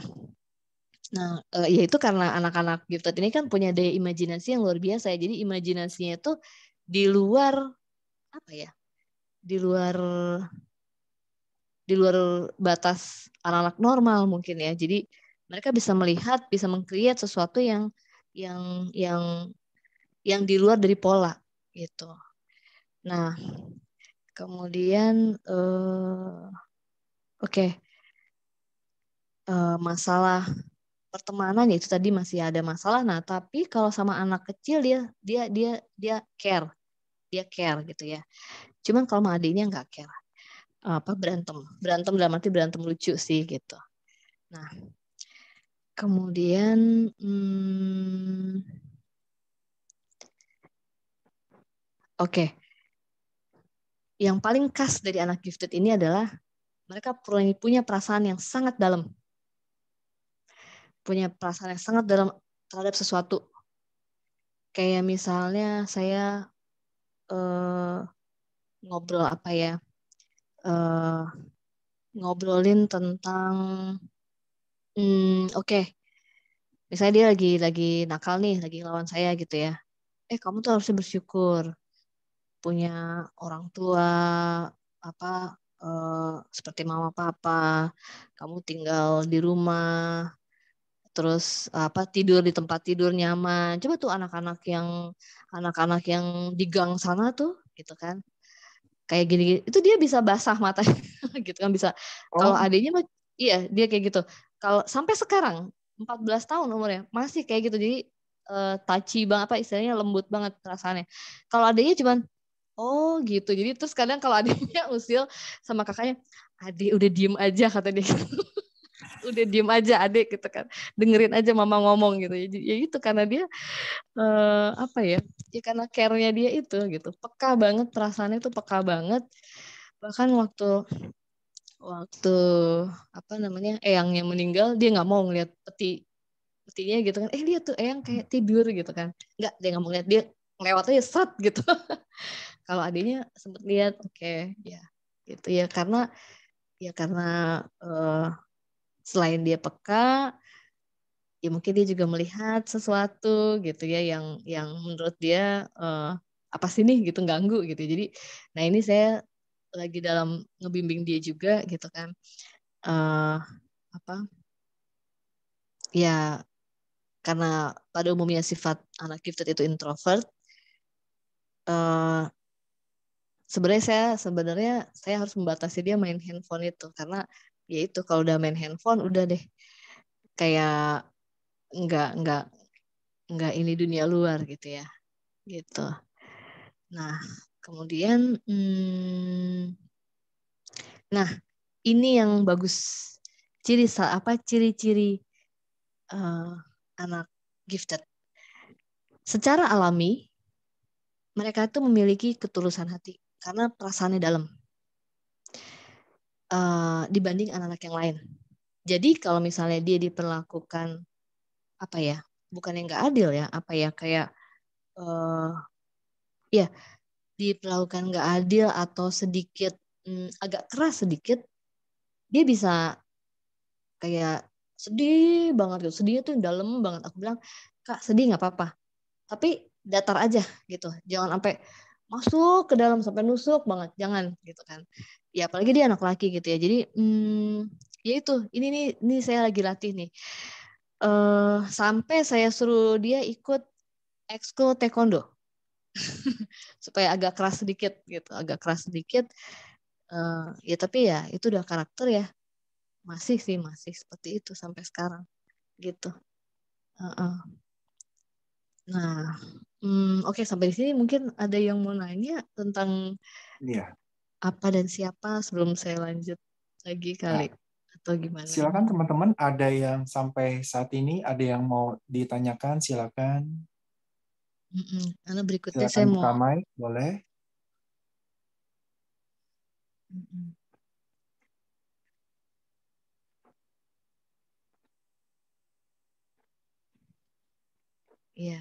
ya itu karena anak-anak gifted ini kan punya daya imajinasi yang luar biasa ya. Jadi imajinasinya itu di luar apa ya? Di luar di luar batas anak-anak normal mungkin ya. Jadi mereka bisa melihat, bisa mengcreate sesuatu yang yang yang di luar dari pola gitu. Nah, kemudian oke, masalah pertemanan ya itu tadi masih ada masalah. Nah, tapi kalau sama anak kecil dia dia dia dia care, gitu ya. Cuman kalau sama adiknya nggak care. Apa, berantem, dalam arti berantem lucu sih gitu. Nah, kemudian oke, yang paling khas dari anak gifted ini adalah mereka punya perasaan yang sangat dalam, terhadap sesuatu. Kayak misalnya saya eh, ngobrol apa ya, eh, ngobrolin tentang oke, misalnya dia lagi nakal nih, lagi lawan saya gitu ya. Kamu tuh harusnya bersyukur punya orang tua apa, seperti mama papa, kamu tinggal di rumah, terus apa, tidur di tempat tidur nyaman. Coba tuh anak-anak yang di gang sana tuh gitu kan, kayak gini, itu dia bisa basah mata gitu kan, bisa. Kalau Oh, adiknya mah iya, dia kayak gitu. Kalau sampai sekarang 14 tahun umurnya masih kayak gitu. Jadi touchy banget, apa istilahnya, lembut banget perasaannya. Kalau adiknya cuman oh gitu. Jadi terus kadang kalau adiknya usil sama kakaknya, adik udah diem aja kata dia. Udah diem aja adik gitu kan, dengerin aja mama ngomong gitu. Jadi ya itu karena dia apa ya, ya karena care-nya dia itu gitu, peka banget, perasaannya tuh peka banget. Bahkan waktu waktu apa namanya, eyangnya meninggal, dia nggak mau ngeliat petinya gitu kan. Lihat tuh eyang kayak tidur gitu kan, nggak, dia nggak mau lihat, dia lewat aja set gitu. Kalau adiknya sempet lihat, oke, ya gitu ya, karena eh, selain dia peka, ya mungkin dia juga melihat sesuatu gitu ya, yang menurut dia apa sih nih gitu, ganggu gitu. Jadi nah ini saya lagi dalam ngebimbing dia juga gitu kan. eh apa ya, karena pada umumnya sifat anak gifted itu introvert. eh sebenarnya saya harus membatasi dia main handphone itu, karena ya itu, kalau udah main handphone udah deh, kayak nggak nggak ini dunia luar gitu ya, gitu. Nah, kemudian, nah ini yang bagus. Ciri-ciri eh, anak gifted. Secara alami, mereka itu memiliki ketulusan hati karena perasaannya dalam, dibanding anak-anak yang lain. Jadi kalau misalnya dia diperlakukan apa ya, bukan yang nggak adil ya, apa ya, kayak eh ya, diperlakukan nggak adil atau sedikit agak keras sedikit, dia bisa kayak sedih banget gitu. Sedihnya tuh yang dalam banget. Aku bilang, Kak sedih nggak apa-apa, tapi datar aja gitu. Jangan sampai masuk ke dalam sampai nusuk banget, jangan gitu kan. Ya apalagi dia anak laki gitu ya. Jadi ya itu, ini saya lagi latih nih. Sampai saya suruh dia ikut ekskul taekwondo supaya agak keras sedikit gitu, agak keras sedikit. Ya tapi ya itu udah karakter ya, masih seperti itu sampai sekarang gitu. Uh-uh. Nah, oke, sampai di sini mungkin ada yang mau nanya tentang Iya. apa dan siapa sebelum saya lanjut lagi kali Nah, atau gimana? silakan teman-teman, ada yang sampai saat ini ada yang mau ditanyakan, silakan. Karena berikutnya Silakan saya mau. buka mic, boleh. Mm-mm. Iya,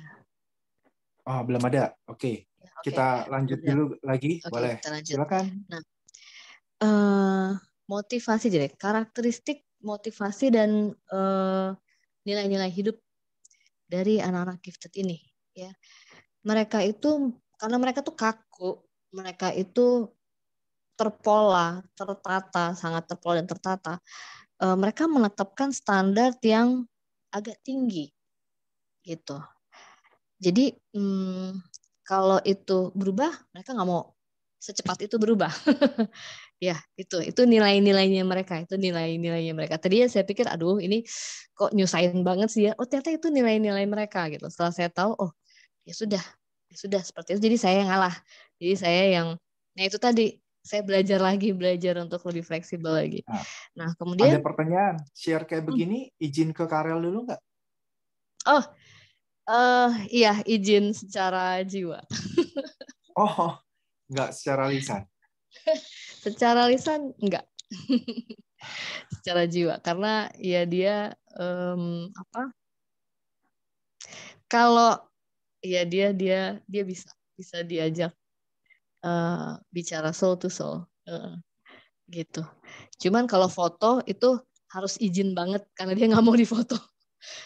Oh, belum ada. Oke. ya, oke. Kita lanjut Belum ya. dulu lagi, Oke, boleh. kita lanjut. Silakan. Nah, eh motivasi jadi karakteristik motivasi dan nilai-nilai hidup dari anak-anak gifted ini, ya. Mereka itu karena mereka tuh kaku, mereka itu terpola, tertata, sangat terpola dan tertata. Mereka menetapkan standar yang agak tinggi gitu. Jadi kalau itu berubah, mereka nggak mau secepat itu berubah. Ya, itu nilai-nilainya mereka, itu nilai-nilainya mereka. Tadi ya saya pikir, aduh ini kok nyusahin banget sih ya. Oh ternyata itu nilai-nilai mereka gitu. Setelah saya tahu, oh ya sudah seperti itu. Jadi saya yang ngalah. Jadi saya yang, nah itu tadi saya belajar untuk lebih fleksibel lagi. Nah, Nah ada kemudian, pertanyaan. Share kayak hmm, begini, izin ke Karel dulu nggak? oh iya izin secara jiwa. Oh, nggak secara lisan. Secara lisan enggak, secara jiwa karena ya dia apa? Kalau ya dia bisa diajak bicara soul to soul gitu. Cuman kalau foto itu harus izin banget karena dia nggak mau difoto.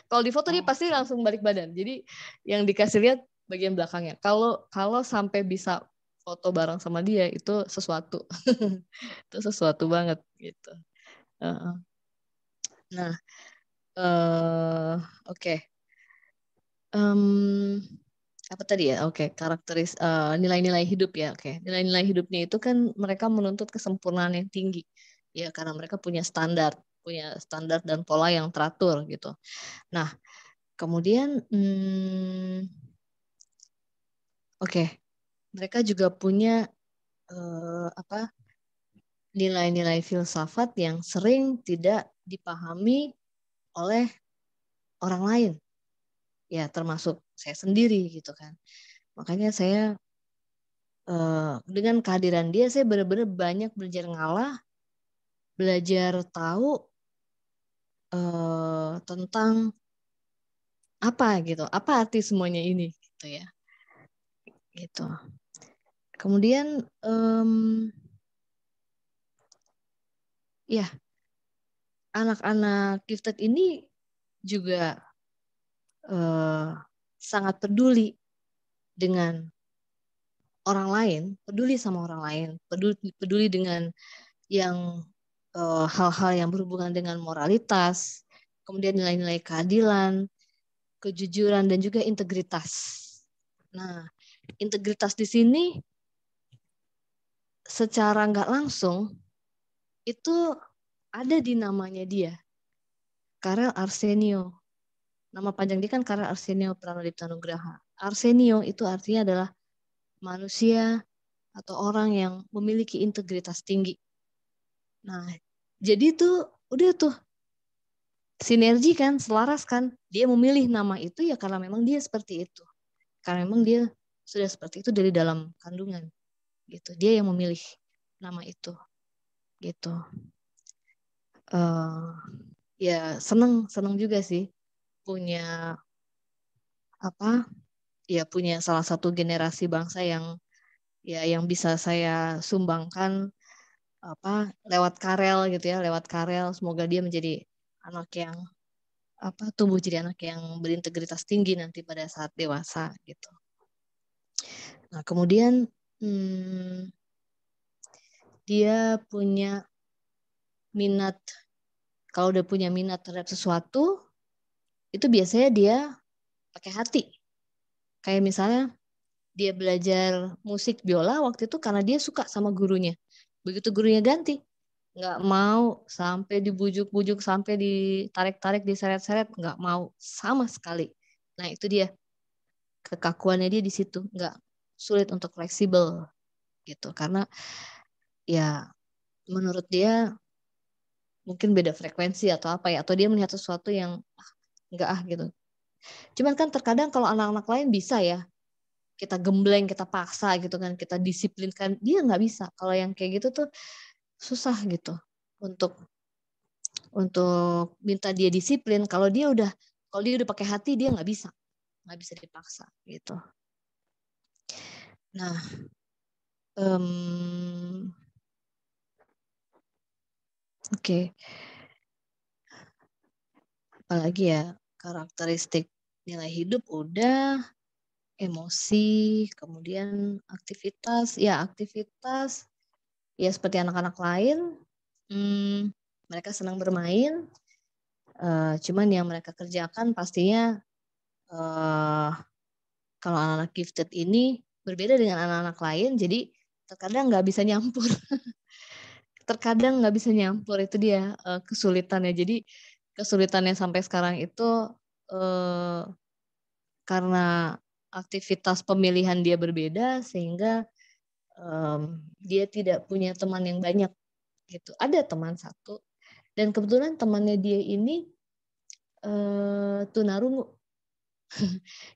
Kalau difoto dia Oh, pasti langsung balik badan. Jadi yang dikasih lihat bagian belakangnya. Kalau kalau sampai bisa foto bareng sama dia itu sesuatu, itu sesuatu banget gitu. Uh, Nah, oke. Em, apa tadi ya? Oke, nilai-nilai hidup ya. Oke, nilai-nilai hidupnya itu kan mereka menuntut kesempurnaan yang tinggi. Ya, karena mereka punya standar dan pola yang teratur gitu. Nah, kemudian oke, mereka juga punya apa? Nilai-nilai filsafat yang sering tidak dipahami oleh orang lain. Ya, termasuk saya sendiri gitu kan. Makanya saya dengan kehadiran dia saya benar-benar banyak belajar ngalah, belajar tahu tentang apa gitu, apa arti semuanya ini gitu ya, gitu. Kemudian ya anak-anak gifted ini juga eh, sangat peduli dengan orang lain, peduli sama orang lain, peduli dengan yang hal-hal yang berhubungan dengan moralitas, kemudian nilai-nilai keadilan, kejujuran dan juga integritas. Nah, integritas di sini secara nggak langsung itu ada di namanya dia, Karel Arsenio. Nama panjang dia kan Karel Arsenio Pranodipta Nugraha. Arsenio itu artinya adalah manusia atau orang yang memiliki integritas tinggi. Nah, jadi tuh udah tuh sinergi kan, selaras kan. Dia memilih nama itu ya karena memang dia seperti itu. Karena memang dia sudah seperti itu dari dalam kandungan gitu. Dia yang memilih nama itu gitu. eh Ya seneng seneng juga sih punya apa ya punya salah satu generasi bangsa yang ya yang bisa saya sumbangkan apa lewat Karel gitu ya, lewat Karel semoga dia menjadi anak yang apa tumbuh jadi anak yang berintegritas tinggi nanti pada saat dewasa gitu. Nah kemudian hmm, dia punya minat, kalau udah punya minat terhadap sesuatu itu biasanya dia pakai hati. Kayak misalnya dia belajar musik biola waktu itu karena dia suka sama gurunya. Begitu gurunya ganti, nggak mau, sampai dibujuk-bujuk, sampai ditarik-tarik, diseret-seret, nggak mau sama sekali. Nah itu dia kekakuannya dia di situ, nggak, sulit untuk fleksibel gitu, karena ya menurut dia mungkin beda frekuensi atau apa ya, atau dia melihat sesuatu yang nggak gitu. Cuman kan terkadang kalau anak-anak lain bisa ya, kita gembleng, kita paksa gitu kan, kita disiplinkan, dia nggak bisa. Kalau yang kayak gitu tuh susah gitu untuk minta dia disiplin. Kalau dia udah pakai hati, dia nggak bisa dipaksa gitu. Nah, oke. Apalagi ya, karakteristik nilai hidup udah, emosi, kemudian aktivitas ya seperti anak-anak lain. Mereka senang bermain, cuman yang mereka kerjakan pastinya kalau anak-anak gifted ini berbeda dengan anak-anak lain, jadi terkadang nggak bisa nyampur. Terkadang nggak bisa nyampur, itu dia kesulitannya. Jadi kesulitannya sampai sekarang itu karena aktivitas pemilihan dia berbeda, sehingga dia tidak punya teman yang banyak gitu. Ada teman satu, dan kebetulan temannya dia ini tunarungu.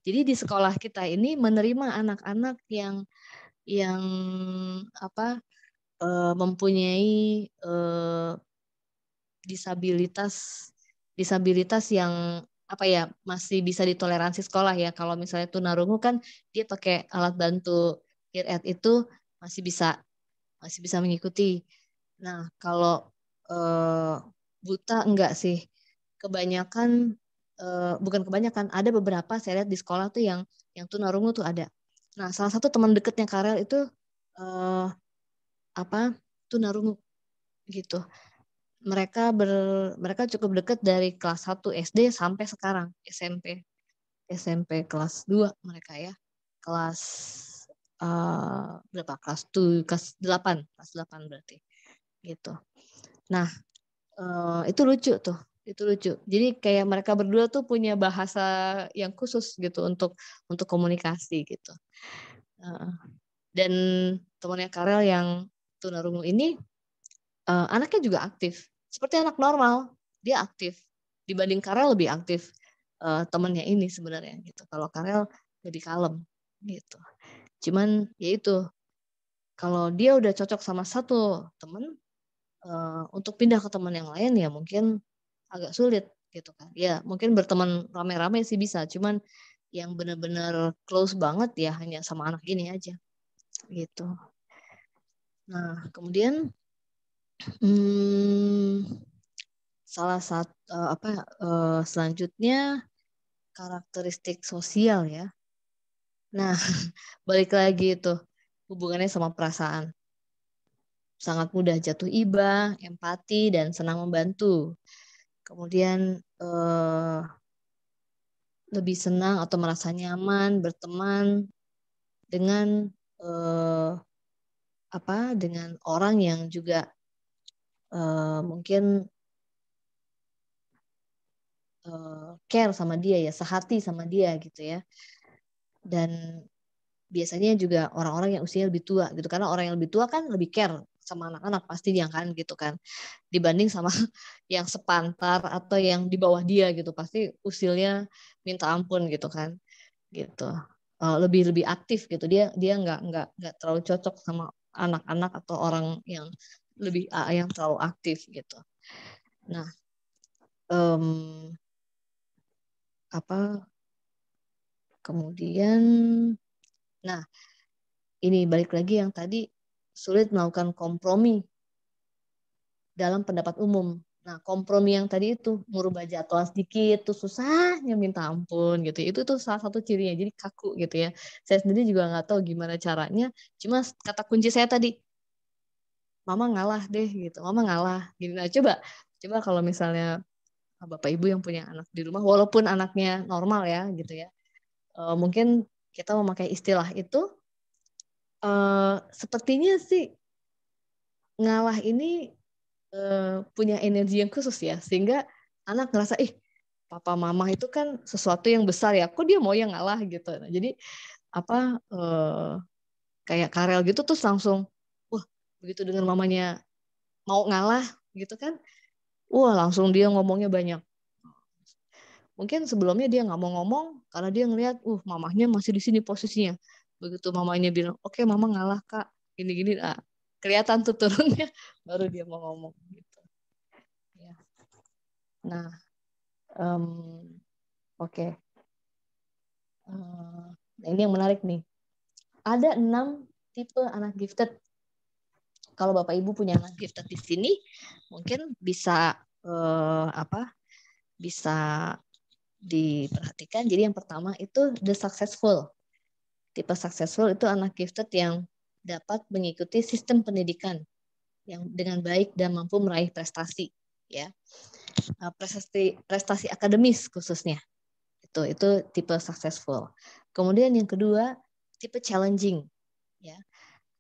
Jadi di sekolah kita ini menerima anak-anak yang mempunyai disabilitas yang masih bisa ditoleransi sekolah ya. Kalau misalnya tunarungu kan dia pakai alat bantu hearing aid itu masih bisa mengikuti. Nah, kalau buta enggak sih. Kebanyakan bukan kebanyakan, ada beberapa saya lihat di sekolah tuh yang tunarungu tuh ada. Nah, salah satu teman dekatnya Karel itu tunarungu gitu. Mereka cukup dekat dari kelas 1 SD sampai sekarang SMP kelas 2 mereka ya. Kelas berapa? Kelas 8 berarti. Gitu. Nah, itu lucu tuh. Itu lucu. Jadi kayak mereka berdua tuh punya bahasa yang khusus gitu untuk komunikasi gitu. Dan temannya Karel yang tunarungu ini anaknya juga aktif. Seperti anak normal, dia aktif. Dibanding Karel lebih aktif temannya ini sebenarnya gitu. Kalau Karel lebih kalem gitu. Cuman ya itu, kalau dia udah cocok sama satu teman, untuk pindah ke teman yang lain ya mungkin agak sulit gitu kan. Ya mungkin berteman rame-rame sih bisa, cuman yang benar-benar close banget ya hanya sama anak ini aja gitu. Nah kemudian salah satu selanjutnya karakteristik sosial ya. Nah balik lagi itu hubungannya sama perasaan. Sangat mudah jatuh iba, empati, dan senang membantu. Kemudian lebih senang atau merasa nyaman berteman dengan dengan orang yang juga mungkin care sama dia ya, sehati sama dia gitu ya. Dan biasanya juga orang-orang yang usianya lebih tua gitu, karena orang yang lebih tua kan lebih care sama anak-anak pastinya kan gitu kan, dibanding sama yang sepantar atau yang di bawah dia gitu, pasti usilnya minta ampun gitu kan gitu. Lebih aktif gitu, dia nggak terlalu cocok sama anak-anak atau orang yang yang terlalu aktif gitu. Nah kemudian nah ini balik lagi yang tadi, sulit melakukan kompromi dalam pendapat umum. Nah, kompromi yang tadi itu merubah jadwal sedikit tuh susahnya minta ampun gitu. Itu tuh salah satu cirinya. Jadi kaku gitu ya. Saya sendiri juga nggak tahu gimana caranya. Cuma kata kunci saya tadi, mama ngalah deh gitu. Mama ngalah. Gini, nah coba kalau misalnya bapak ibu yang punya anak di rumah, walaupun anaknya normal ya gitu ya, mungkin kita memakai istilah itu, sepertinya sih ngalah ini punya energi yang khusus ya, sehingga anak ngerasa papa mama itu kan sesuatu yang besar ya, kok dia mau yang ngalah gitu. Nah, jadi kayak Karel gitu terus langsung wah, begitu dengar mamanya mau ngalah gitu kan, wah langsung dia ngomongnya banyak. Mungkin sebelumnya dia nggak mau ngomong karena dia ngelihat mamahnya masih di sini posisinya. Begitu mamanya bilang oke, mama ngalah kak, gini-gini, kelihatan tuh turunnya, baru dia mau ngomong gitu ya. Nah, oke. Nah, ini yang menarik nih, ada 6 tipe anak gifted. Kalau Bapak Ibu punya anak gifted di sini, mungkin bisa bisa diperhatikan. Jadi yang pertama itu the successful. Tipe successful itu anak gifted yang dapat mengikuti sistem pendidikan yang dengan baik dan mampu meraih prestasi, ya. Prestasi akademis khususnya. Itu tipe successful. Kemudian yang kedua, tipe challenging, ya.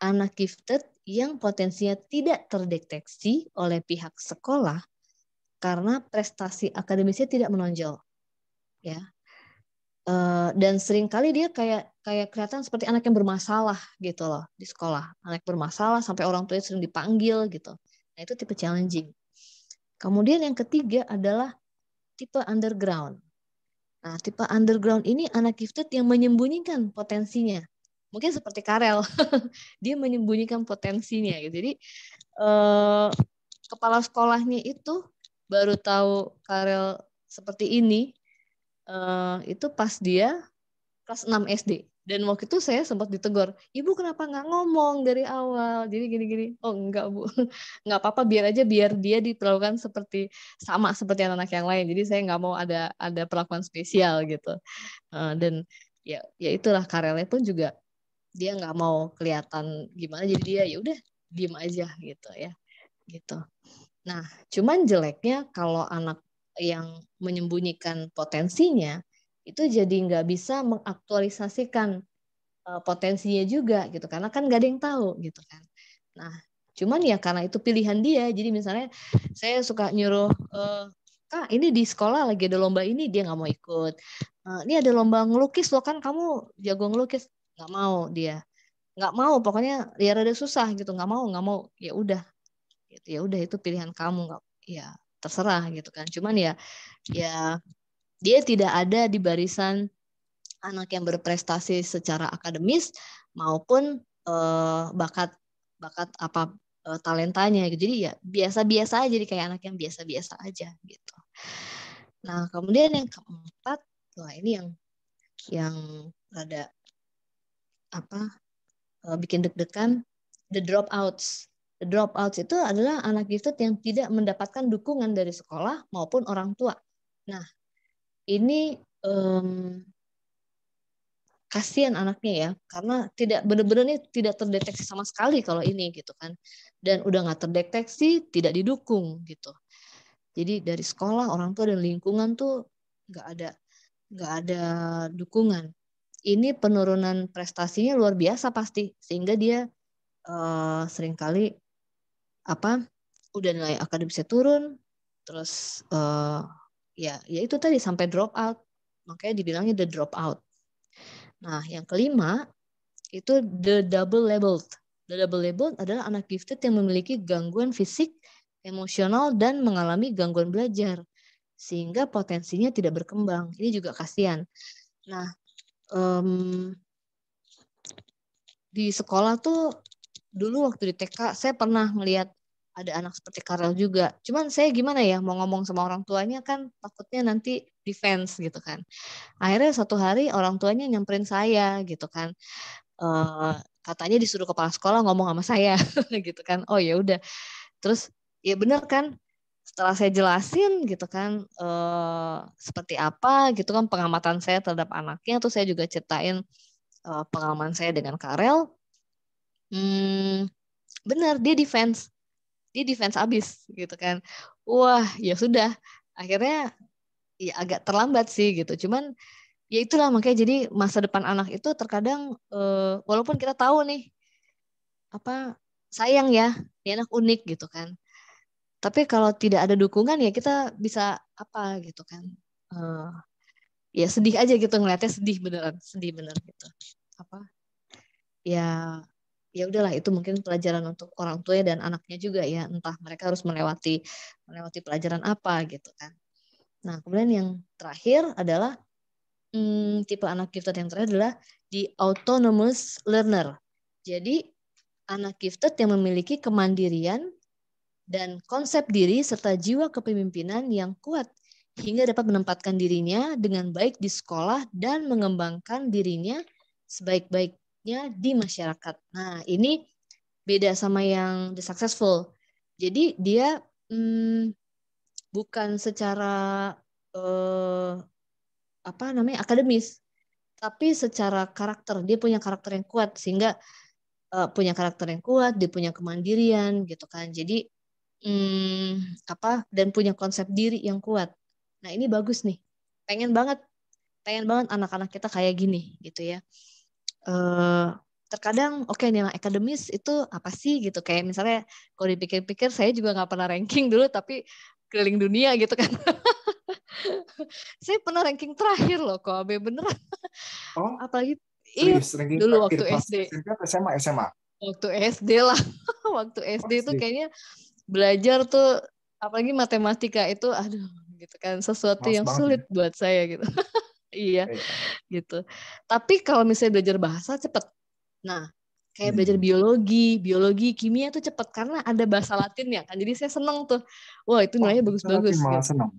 Anak gifted yang potensinya tidak terdeteksi oleh pihak sekolah karena prestasi akademisnya tidak menonjol, ya. Dan seringkali dia kayak kelihatan seperti anak yang bermasalah gitu loh di sekolah, anak bermasalah sampai orang tuanya sering dipanggil gitu. Nah, itu tipe challenging. Kemudian yang ketiga adalah tipe underground. Nah, tipe underground ini anak gifted yang menyembunyikan potensinya. Mungkin seperti Karel, dia menyembunyikan potensinya gitu. Jadi kepala sekolahnya itu baru tahu Karel seperti ini itu pas dia kelas 6 SD. Dan waktu itu saya sempat ditegur, Ibu kenapa nggak ngomong dari awal? Jadi gini-gini. Oh enggak Bu, nggak apa-apa, biar dia diperlakukan sama seperti anak-anak yang lain. Jadi saya nggak mau ada perlakuan spesial gitu. Dan ya itulah Karelnya pun juga dia nggak mau kelihatan gimana, jadi dia ya udah diem aja gitu ya gitu. Nah, cuman jeleknya kalau anak yang menyembunyikan potensinya itu jadi nggak bisa mengaktualisasikan potensinya juga gitu, karena kan nggak ada yang tahu gitu kan. Nah, cuman ya karena itu pilihan dia, jadi misalnya saya suka nyuruh Kak, ini di sekolah lagi ada lomba ini, dia nggak mau ikut. Ini ada lomba ngelukis loh, kan kamu jago ngelukis, nggak mau dia, nggak mau, pokoknya ya rada susah gitu, nggak mau, ya udah gitu, ya udah itu pilihan kamu, nggak, ya terserah gitu kan. Cuman ya dia tidak ada di barisan anak yang berprestasi secara akademis maupun bakat apa talentanya gitu. Jadi ya biasa-biasa aja, jadi kayak anak yang biasa-biasa aja gitu. Nah, kemudian yang keempat, wah ini yang rada bikin deg-degan, the dropouts. The dropouts itu adalah anak gifted yang tidak mendapatkan dukungan dari sekolah maupun orang tua. Nah, ini kasihan anaknya ya, karena tidak benar-benar nih tidak terdeteksi sama sekali kalau ini gitu kan. Dan udah nggak terdeteksi, tidak didukung gitu. Jadi dari sekolah, orang tua dan lingkungan tuh nggak ada dukungan. Ini penurunan prestasinya luar biasa pasti, sehingga dia seringkali udah nilai akademisnya turun, terus ya itu tadi sampai drop out, makanya dibilangnya the drop out. Nah, yang kelima itu the double labeled. The double labeled adalah anak gifted yang memiliki gangguan fisik, emosional, dan mengalami gangguan belajar, sehingga potensinya tidak berkembang. Ini juga kasihan. Nah, di sekolah tuh dulu waktu di TK saya pernah melihat ada anak seperti Karel juga. Cuman saya gimana ya mau ngomong sama orang tuanya, kan takutnya nanti defense gitu kan. Akhirnya satu hari orang tuanya nyamperin saya gitu kan. Katanya disuruh kepala sekolah ngomong sama saya gitu kan. Oh ya udah. Terus ya benar kan, setelah saya jelasin gitu kan seperti apa gitu kan pengamatan saya terhadap anaknya, tuh saya juga ceritain pengalaman saya dengan Karel. Benar, dia defense abis gitu kan. Wah ya sudah, akhirnya ya agak terlambat sih gitu. Cuman ya itulah, makanya jadi masa depan anak itu terkadang walaupun kita tahu nih sayang ya, dia anak unik gitu kan. Tapi kalau tidak ada dukungan ya kita bisa apa gitu kan. Eh, ya sedih aja gitu ngeliatnya, sedih bener gitu. Apa? Ya ya udahlah, itu mungkin pelajaran untuk orang tua dan anaknya juga ya, entah mereka harus melewati pelajaran apa gitu kan. Nah, kemudian yang terakhir adalah tipe anak gifted yang terakhir adalah the autonomous learner. Jadi anak gifted yang memiliki kemandirian dan konsep diri serta jiwa kepemimpinan yang kuat hingga dapat menempatkan dirinya dengan baik di sekolah dan mengembangkan dirinya sebaik-baiknya di masyarakat. Nah, ini beda sama yang the successful. Jadi dia bukan secara eh, apa namanya akademis, tapi secara karakter. Dia punya karakter yang kuat sehingga dia punya kemandirian gitu kan. Jadi dan punya konsep diri yang kuat. Nah, ini bagus nih. Pengen banget anak-anak kita kayak gini gitu ya. Eh Terkadang nilai akademis itu apa sih gitu, kayak misalnya kalau dipikir-pikir saya juga nggak pernah ranking dulu tapi keliling dunia gitu kan. Saya pernah ranking terakhir loh kok, Abe, beneran. Oh, Apalagi iya serius, ranking dulu terakhir waktu pas SD. SMP atau SMA? SMA. Waktu SD lah. Waktu Oh, SD itu SD. kayaknya belajar tuh apalagi matematika itu aduh gitu kan, sesuatu Males yang banget ya. sulit buat saya gitu. Iya Iya. gitu. Tapi kalau misalnya belajar bahasa cepet. Nah, kayak belajar Hmm. biologi, kimia itu cepet karena ada bahasa Latinnya kan. Jadi saya seneng tuh. Wah, itu Oh, nilainya bisa Latin bagus-bagus malah gitu. senang.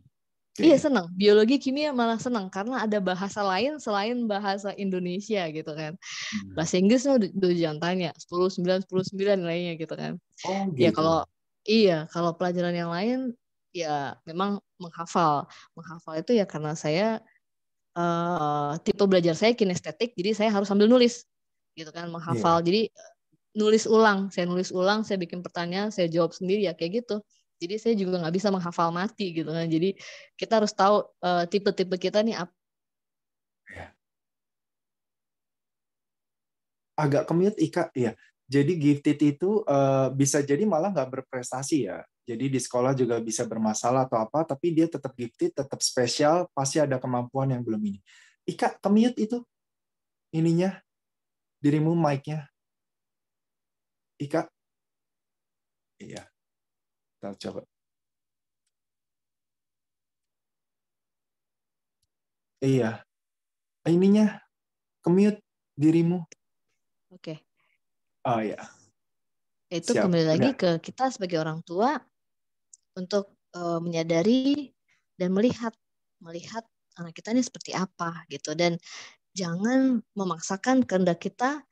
Iya Oke. seneng. Biologi, kimia malah seneng karena ada bahasa lain selain bahasa Indonesia gitu kan. Hmm. Bahasa Inggrisnya udah jangan tanya, 10 9 nilainya gitu kan. Oh, Ya gitu. kalau pelajaran yang lain ya memang menghafal. Menghafal itu ya karena saya tipe belajar saya kinestetik, jadi saya harus sambil nulis gitu kan, menghafal. Iya. Jadi saya nulis ulang, saya bikin pertanyaan, saya jawab sendiri ya kayak gitu. Jadi saya juga nggak bisa menghafal mati gitu kan. Jadi kita harus tahu tipe-tipe kita nih apa. Iya. Agak kemit Ika, ya. Jadi gifted itu bisa jadi malah nggak berprestasi ya. Jadi di sekolah juga bisa bermasalah atau apa, tapi dia tetap gifted, tetap spesial, pasti ada kemampuan yang belum ini. Ika, kemit itu ininya, dirimu mic-nya. Ika, iya, kita coba. Iya, ininya, kemute dirimu. Oke, Oh ya, itu siap. kembali lagi Udah. ke kita sebagai orang tua untuk menyadari dan melihat anak kita ini seperti apa gitu, dan jangan memaksakan kehendak kita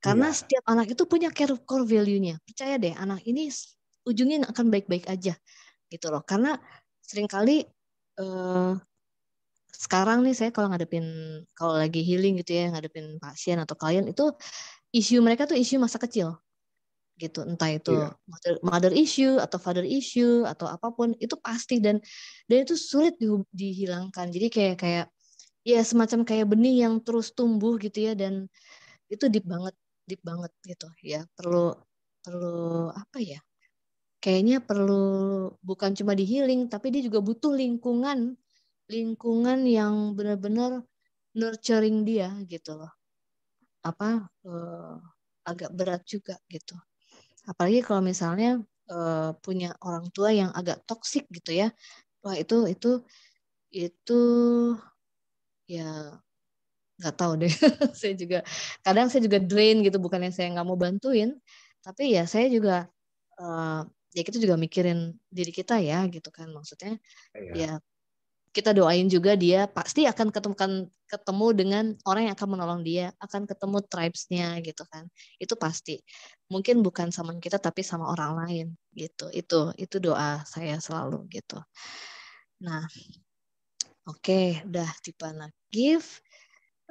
karena Iya, setiap anak itu punya core value-nya. Percaya deh, anak ini ujungnya akan baik-baik aja gitu loh. Karena seringkali eh, sekarang nih saya kalau lagi healing gitu ya, ngadepin pasien atau klien itu isu mereka tuh isu masa kecil gitu, entah itu iya, mother issue atau father issue atau apapun itu pasti, dan itu sulit dihilangkan. Jadi kayak kayak ya semacam kayak benih yang terus tumbuh gitu ya, dan itu deep banget gitu ya, perlu perlu apa ya, kayaknya perlu bukan cuma di healing tapi dia juga butuh lingkungan lingkungan yang benar-benar nurturing dia gitu loh, apa agak berat juga gitu, apalagi kalau misalnya punya orang tua yang agak toksik gitu ya. Wah, itu ya nggak tahu deh. Saya juga drain gitu, bukannya saya nggak mau bantuin, tapi ya saya juga eh, ya kita juga mikirin diri kita ya gitu kan, maksudnya ya iya. kita doain juga dia pasti akan ketemu dengan orang yang akan menolong dia, akan ketemu tribes-nya gitu kan, itu pasti, mungkin bukan sama kita tapi sama orang lain gitu, itu doa saya selalu gitu. Nah, oke, udah tipe anak gift.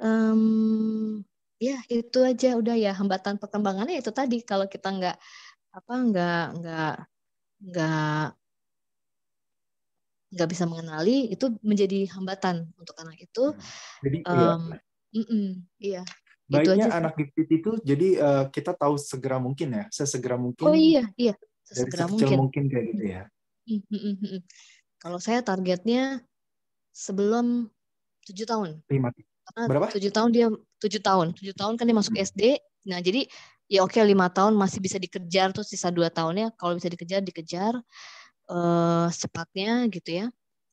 Em, ya itu aja udah ya, hambatan perkembangannya itu tadi, kalau kita apa nggak nggak bisa mengenali, itu menjadi hambatan untuk anak itu. Jadi iya, Em, iya. Itu Baiknya aja sih. anak gifted itu jadi kita tahu segera mungkin ya, sesegera Oh mungkin iya, iya, dari sesegera sekecil mungkin. mungkin kayak gitu ya. Kalau saya targetnya sebelum 7 tahun. 5. Karena Berapa? 7 tahun dia 7 tahun kan dia masuk SD. Nah jadi ya oke 5 tahun masih bisa dikejar, terus sisa 2 tahunnya kalau bisa dikejar secepatnya gitu ya.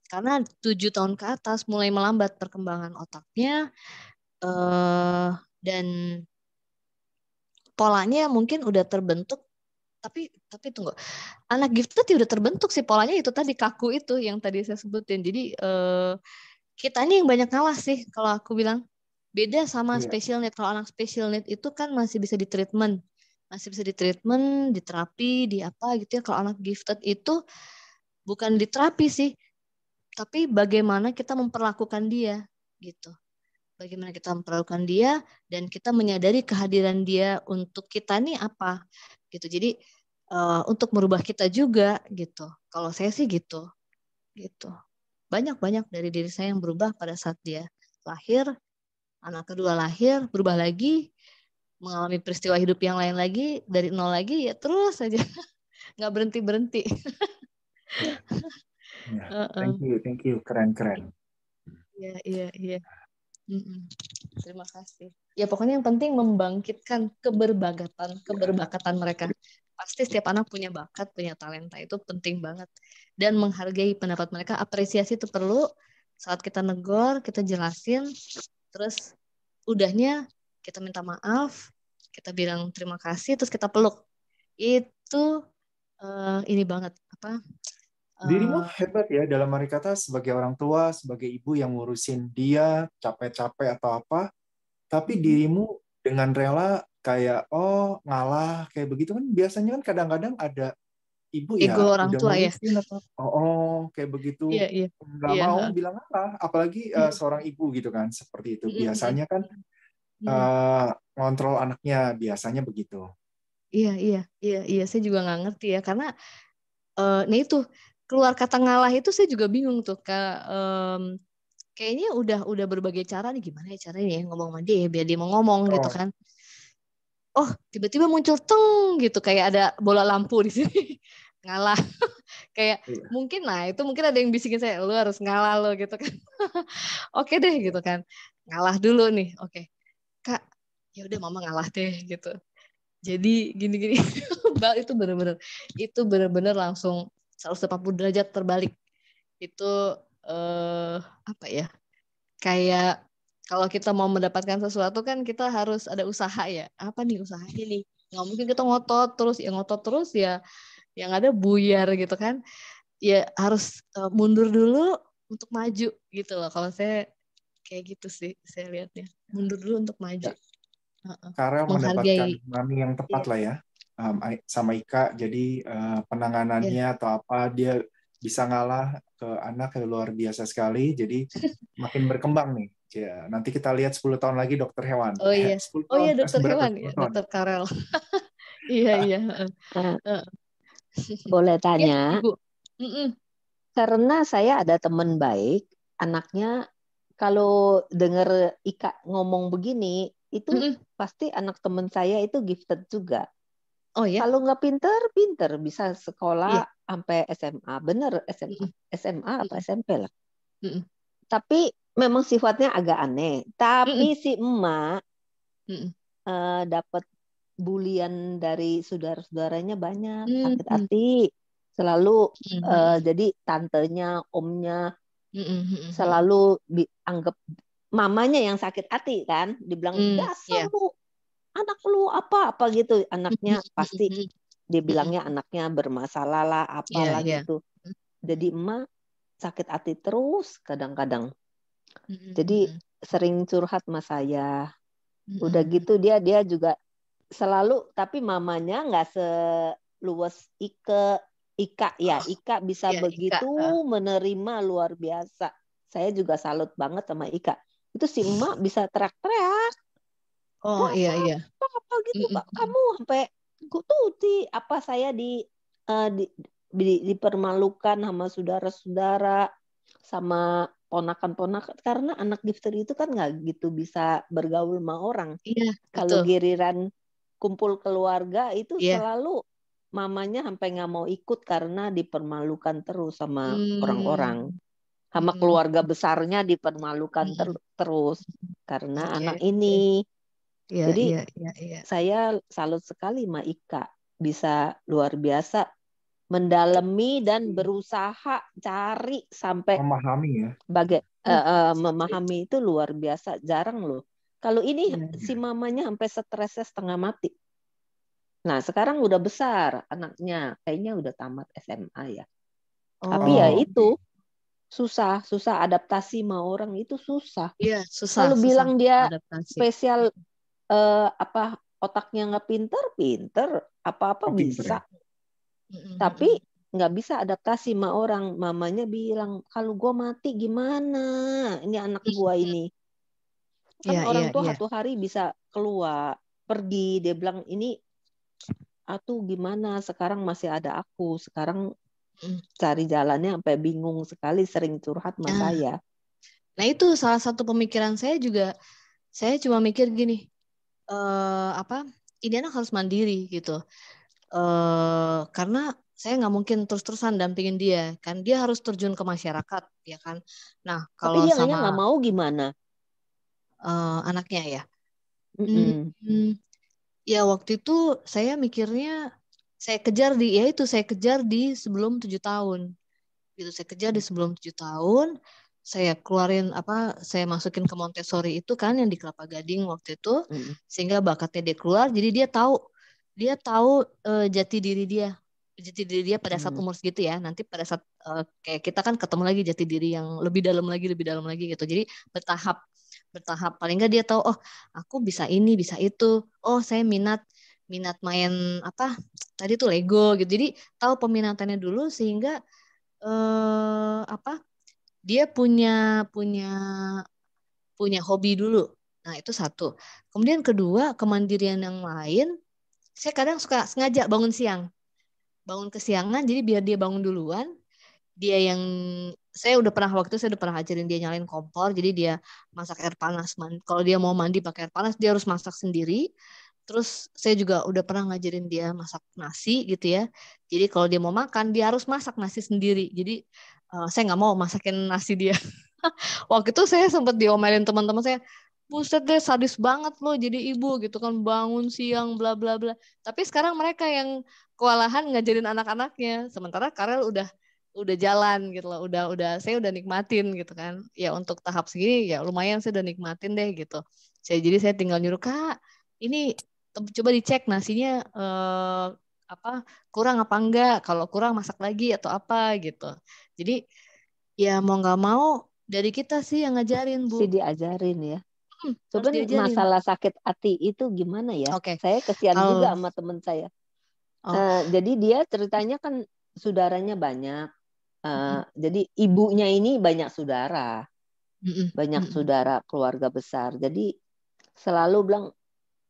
Karena 7 tahun ke atas mulai melambat perkembangan otaknya dan polanya mungkin udah terbentuk. Tapi tunggu, anak gifted ya udah terbentuk sih polanya itu tadi kaku itu yang tadi saya sebutin. Jadi kita ini yang banyak ngalah sih kalau aku bilang. Beda sama Iya. special need. Kalau anak special need itu kan masih bisa ditreatment. Masih bisa ditreatment, diterapi, di apa gitu ya. Kalau anak gifted itu bukan diterapi sih, tapi bagaimana kita memperlakukan dia gitu. Bagaimana kita memperlakukan dia dan kita menyadari kehadiran dia untuk kita nih apa gitu. Jadi untuk merubah kita juga gitu. Kalau saya sih gitu. Gitu. Banyak-banyak dari diri saya yang berubah pada saat dia lahir, anak kedua lahir, berubah lagi, mengalami peristiwa hidup yang lain lagi, dari nol lagi, ya terus saja. Nggak berhenti-berhenti. Ya. Ya. Thank you. Keren. Iya, iya, iya. Terima kasih. Ya pokoknya yang penting membangkitkan keberbakatan mereka. Pasti setiap anak punya bakat, punya talenta itu penting banget. Dan menghargai pendapat mereka, apresiasi itu perlu. Saat kita negor, kita jelasin, terus udahnya kita minta maaf, kita bilang terima kasih, terus kita peluk. Itu ini banget apa? Dirimu eh, hebat ya dalam arti kata sebagai orang tua, sebagai ibu yang ngurusin dia capek-capek atau apa, tapi dirimu dengan rela kayak ngalah kayak begitu kan biasanya kan kadang-kadang ada ibu ego ya orang udah tua ya. ngurusin atau kayak begitu Iya, iya. nggak Iya, mau heeh. bilang apa, apalagi Mm, seorang ibu gitu kan seperti itu mm, mm, biasanya kan mm, mm. ngontrol anaknya biasanya begitu. Iya, iya, iya, iya. Saya juga nggak ngerti ya, karena nah itu keluar kata ngalah itu saya juga bingung tuh. Kayaknya udah berbagai cara nih, gimana ya caranya ya ngomong sama dia ya, biar dia mau ngomong gitu Oh kan. Oh, tiba-tiba muncul teng gitu, kayak ada bola lampu di sini. Ngalah. Kayak iya. mungkin, nah itu mungkin ada yang bisikin saya, lu harus ngalah lo gitu kan. Oke deh gitu kan. Ngalah dulu nih. Oke. Kak, ya udah mama ngalah deh gitu. Jadi gini-gini. itu bener-bener langsung 180 derajat terbalik. Itu apa ya? Kayak kalau kita mau mendapatkan sesuatu kan kita harus ada usaha ya. Apa nih usahanya nih? Nggak mungkin kita ngotot terus ya yang ada buyar gitu kan. Ya harus mundur dulu untuk maju gitu loh. Kalau saya kayak gitu sih saya lihatnya. Mundur dulu untuk maju. Ya. Heeh. Karel mendapatkan Menghargai. mami yang tepat Iya, lah ya sama Ika. Jadi iya. penanganannya atau apa dia bisa ngalah ke anak yang luar biasa sekali. Jadi makin berkembang nih. Ya, nanti kita lihat 10 tahun lagi dokter hewan. Oh iya. 10 Oh tahun, iya dokter berapa? hewan ya, 10 tahun. dokter Karel. Iya, iya. Heeh. Nah, Heeh. boleh Ya, tanya, Ibu. Mm-mm. karena saya ada teman baik, anaknya kalau dengar Ika ngomong begini, itu Mm-mm. pasti anak teman saya itu gifted juga. Oh ya. Kalau nggak pinter, pinter bisa sekolah Iya. sampai SMA, bener SMA, Mm-mm. SMA apa Mm-mm. SMP lah. Mm-mm. Tapi memang sifatnya agak aneh. Tapi Mm-mm. si emak Mm-mm. dapat bulian dari saudara-saudaranya banyak, sakit Mm-mm. hati. Selalu Mm-mm. jadi tantenya, omnya Mm-mm. Mm-mm. selalu dianggap mamanya yang sakit hati kan, dibilang dasar Ya. lu, anak lu apa gitu, anaknya pasti Mm-mm. Mm-mm. dibilangnya anaknya bermasalah lah, Iya, apalah iya. gitu. Jadi emak sakit hati terus kadang-kadang. Jadi Mm-mm. sering curhat sama saya. Udah Mm-mm. gitu dia juga selalu, tapi mamanya nggak seluas Ika ya. Oh, Ika bisa iya, Ika. begitu menerima luar biasa. Saya juga salut banget sama Ika. Itu si emak bisa teriak-teriak, Oh, iya, dasar iya. apa gitu Mm-mm. Kak, kamu sampai kututi apa saya dipermalukan sama saudara-saudara, sama ponakan-ponakan, karena anak gifter itu kan nggak gitu bisa bergaul sama orang. Iya, Kalau betul. giliran kumpul keluarga itu Iya. selalu mamanya sampai nggak mau ikut karena dipermalukan terus sama orang-orang. Hmm. Sama keluarga besarnya dipermalukan terus karena Oke, anak oke. ini. Iya, Jadi iya, iya, iya. saya salut sekali sama Ika, bisa luar biasa mendalami dan berusaha cari sampai Memahami ya. memahami itu luar biasa, jarang loh. Kalau ini Iya. si mamanya sampai stresnya setengah mati. Nah, sekarang udah besar anaknya, kayaknya udah tamat SMA ya. Tapi ya Oh, itu susah adaptasi sama orang itu susah. Iya, susah, Kalau susah bilang dia adaptasi. spesial apa otaknya nggak pinter, apa-apa pinter ya. bisa. Tapi nggak bisa adaptasi sama orang. Mamanya bilang, kalau gue mati gimana? Ini anak gue ini. Kan Iya, orang iya, tua iya. satu hari bisa keluar, pergi. Dia bilang, ini atuh gimana? Sekarang masih ada aku. Sekarang cari jalannya sampai bingung sekali, sering curhat sama saya. Nah itu salah satu pemikiran saya juga. Saya cuma mikir gini, ini anak harus mandiri gitu. Karena saya nggak mungkin terus-terusan dampingin dia, kan dia harus terjun ke masyarakat, ya kan. Nah Tapi kalau dia sama nggak mau gimana? Anaknya ya, Mm-mm. ya waktu itu saya mikirnya saya kejar di sebelum 7 tahun. Gitu saya kejar di sebelum 7 tahun. Saya keluarin saya masukin ke Montessori itu kan yang di Kelapa Gading waktu itu, sehingga bakatnya dia keluar. Jadi dia tahu jati diri dia pada saat umur segitu ya. Nanti pada saat kayak kita kan ketemu lagi jati diri yang lebih dalam lagi gitu. Jadi bertahap paling nggak dia tahu, oh aku bisa ini bisa itu, oh saya minat main tadi tuh Lego gitu. Jadi tahu peminatannya dulu sehingga dia punya hobi dulu. Nah, itu satu. Kemudian kedua, kemandirian yang lain, saya kadang suka sengaja bangun siang. Bangun kesiangan, jadi biar dia bangun duluan. Saya udah pernah ajarin dia nyalain kompor, jadi dia masak air panas. Kalau dia mau mandi pakai air panas, dia harus masak sendiri. Terus saya juga udah pernah ngajarin dia masak nasi gitu ya. Jadi kalau dia mau makan, dia harus masak nasi sendiri. Jadi saya nggak mau masakin nasi dia. Waktu itu saya sempat diomelin teman-teman saya, buset deh sadis banget loh jadi ibu gitu kan, bangun siang bla bla bla. Tapi sekarang mereka yang kewalahan ngajarin anak-anaknya, sementara Karel udah jalan gitu loh, saya udah nikmatin gitu kan. Ya untuk tahap segini ya lumayan saya udah nikmatin deh gitu. Jadi saya tinggal nyuruh, Kak, ini coba dicek nasinya kurang apa enggak, kalau kurang masak lagi atau apa gitu. Jadi ya mau nggak mau dari kita sih yang ngajarin, Bu. Diajarin ya. Harus Cuman diajarin. masalah sakit hati itu gimana ya? Oke. Saya kesian juga sama teman saya. Jadi dia ceritanya kan saudaranya banyak. Jadi ibunya ini banyak saudara. Banyak saudara keluarga besar. Jadi selalu bilang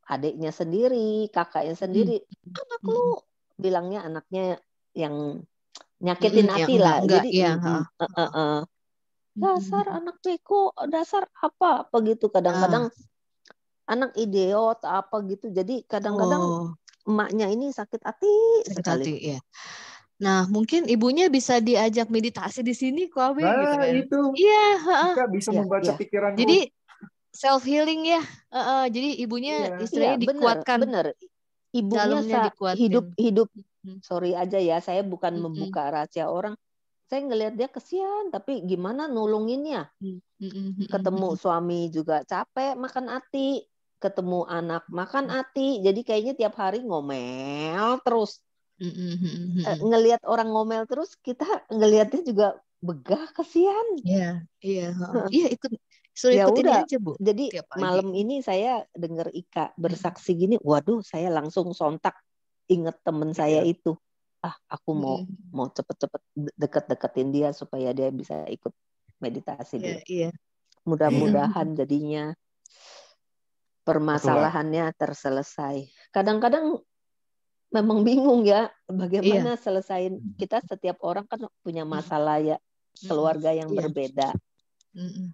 adiknya sendiri, kakaknya sendiri. Anak lu, bilangnya anaknya yang nyakitin hati lah. Enggak, Jadi ya. dasar anak beko, dasar apa gitu. Kadang-kadang anak idiot apa gitu. Jadi kadang-kadang emaknya ini sakit hati sekali. Ya. Nah, mungkin ibunya bisa diajak meditasi di sini, Kowe gitu kan. Itu. Iya, Kita bisa membaca pikiran. Jadi self healing ya. Jadi ibunya istilahnya dikuatkan. Bener. Ibunya hidup. Sorry aja ya, saya bukan membuka rahasia orang. Saya ngelihat dia kesian, tapi gimana nolonginnya? Ketemu suami juga capek makan ati, ketemu anak makan ati, jadi kayaknya tiap hari ngomel terus. Ngelihat orang ngomel terus, kita ngelihatnya juga begah, kesian. Iya, ikut ya ikut ini udah aja, Bu. Jadi malam ini saya dengar Ika bersaksi gini, waduh, saya langsung sontak inget temen saya itu. Aku mau cepet-cepet deket-deketin dia supaya dia bisa ikut meditasi dulu. Mudah-mudahan jadinya permasalahannya terselesai. Kadang-kadang memang bingung ya bagaimana selesain. Kita setiap orang kan punya masalah ya, keluarga yang berbeda.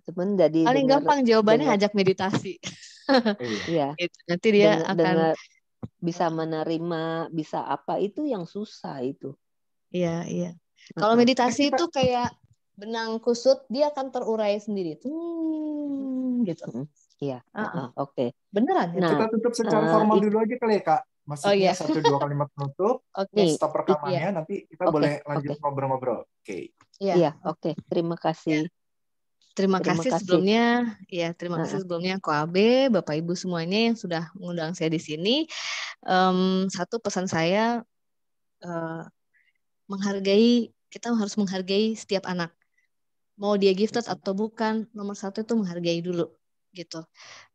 Cuman jadi paling gampang jawabannya ajak meditasi. Iya. Gitu. Nanti dia akan bisa menerima, bisa apa, itu yang susah itu. Iya. Kalau meditasi itu kayak benang kusut, dia akan terurai sendiri. Gitu. Iya. Oke. Beneran ya? Kita tutup secara formal dulu aja kali ya, Kak. Maksudnya 1-2 kalimat penutup, stop rekamannya, nanti kita boleh lanjut ngobrol-ngobrol. Oke. Iya, oke. Terima kasih. Terima kasih sebelumnya, terima kasih sebelumnya Koabe, Bapak Ibu semuanya yang sudah mengundang saya di sini. Satu pesan saya, kita harus menghargai setiap anak. Mau dia gifted atau bukan, nomor satu itu menghargai dulu, gitu.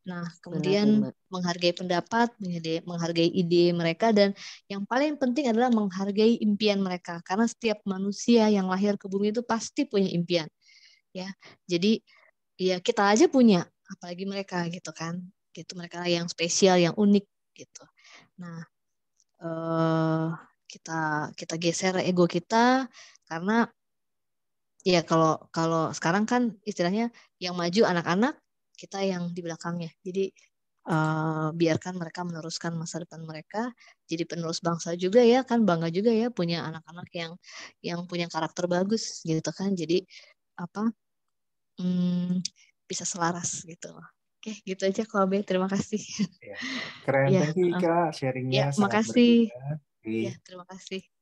Nah, kemudian menghargai pendapat, menghargai ide mereka, dan yang paling penting adalah menghargai impian mereka. Karena setiap manusia yang lahir ke bumi itu pasti punya impian. Ya, jadi ya kita aja punya, apalagi mereka gitu kan, gitu, mereka yang spesial, yang unik gitu. Nah, kita geser ego kita, karena ya kalau sekarang kan istilahnya yang maju anak-anak, kita yang di belakangnya. Jadi biarkan mereka meneruskan masa depan mereka, jadi penerus bangsa juga ya kan, bangga juga ya punya anak-anak yang punya karakter bagus gitu kan. Jadi bisa selaras gitu. Oke, gitu aja Koabe. Terima kasih. Keren, thank you Ika, sharingnya sangat makasih. berguna. Terima kasih.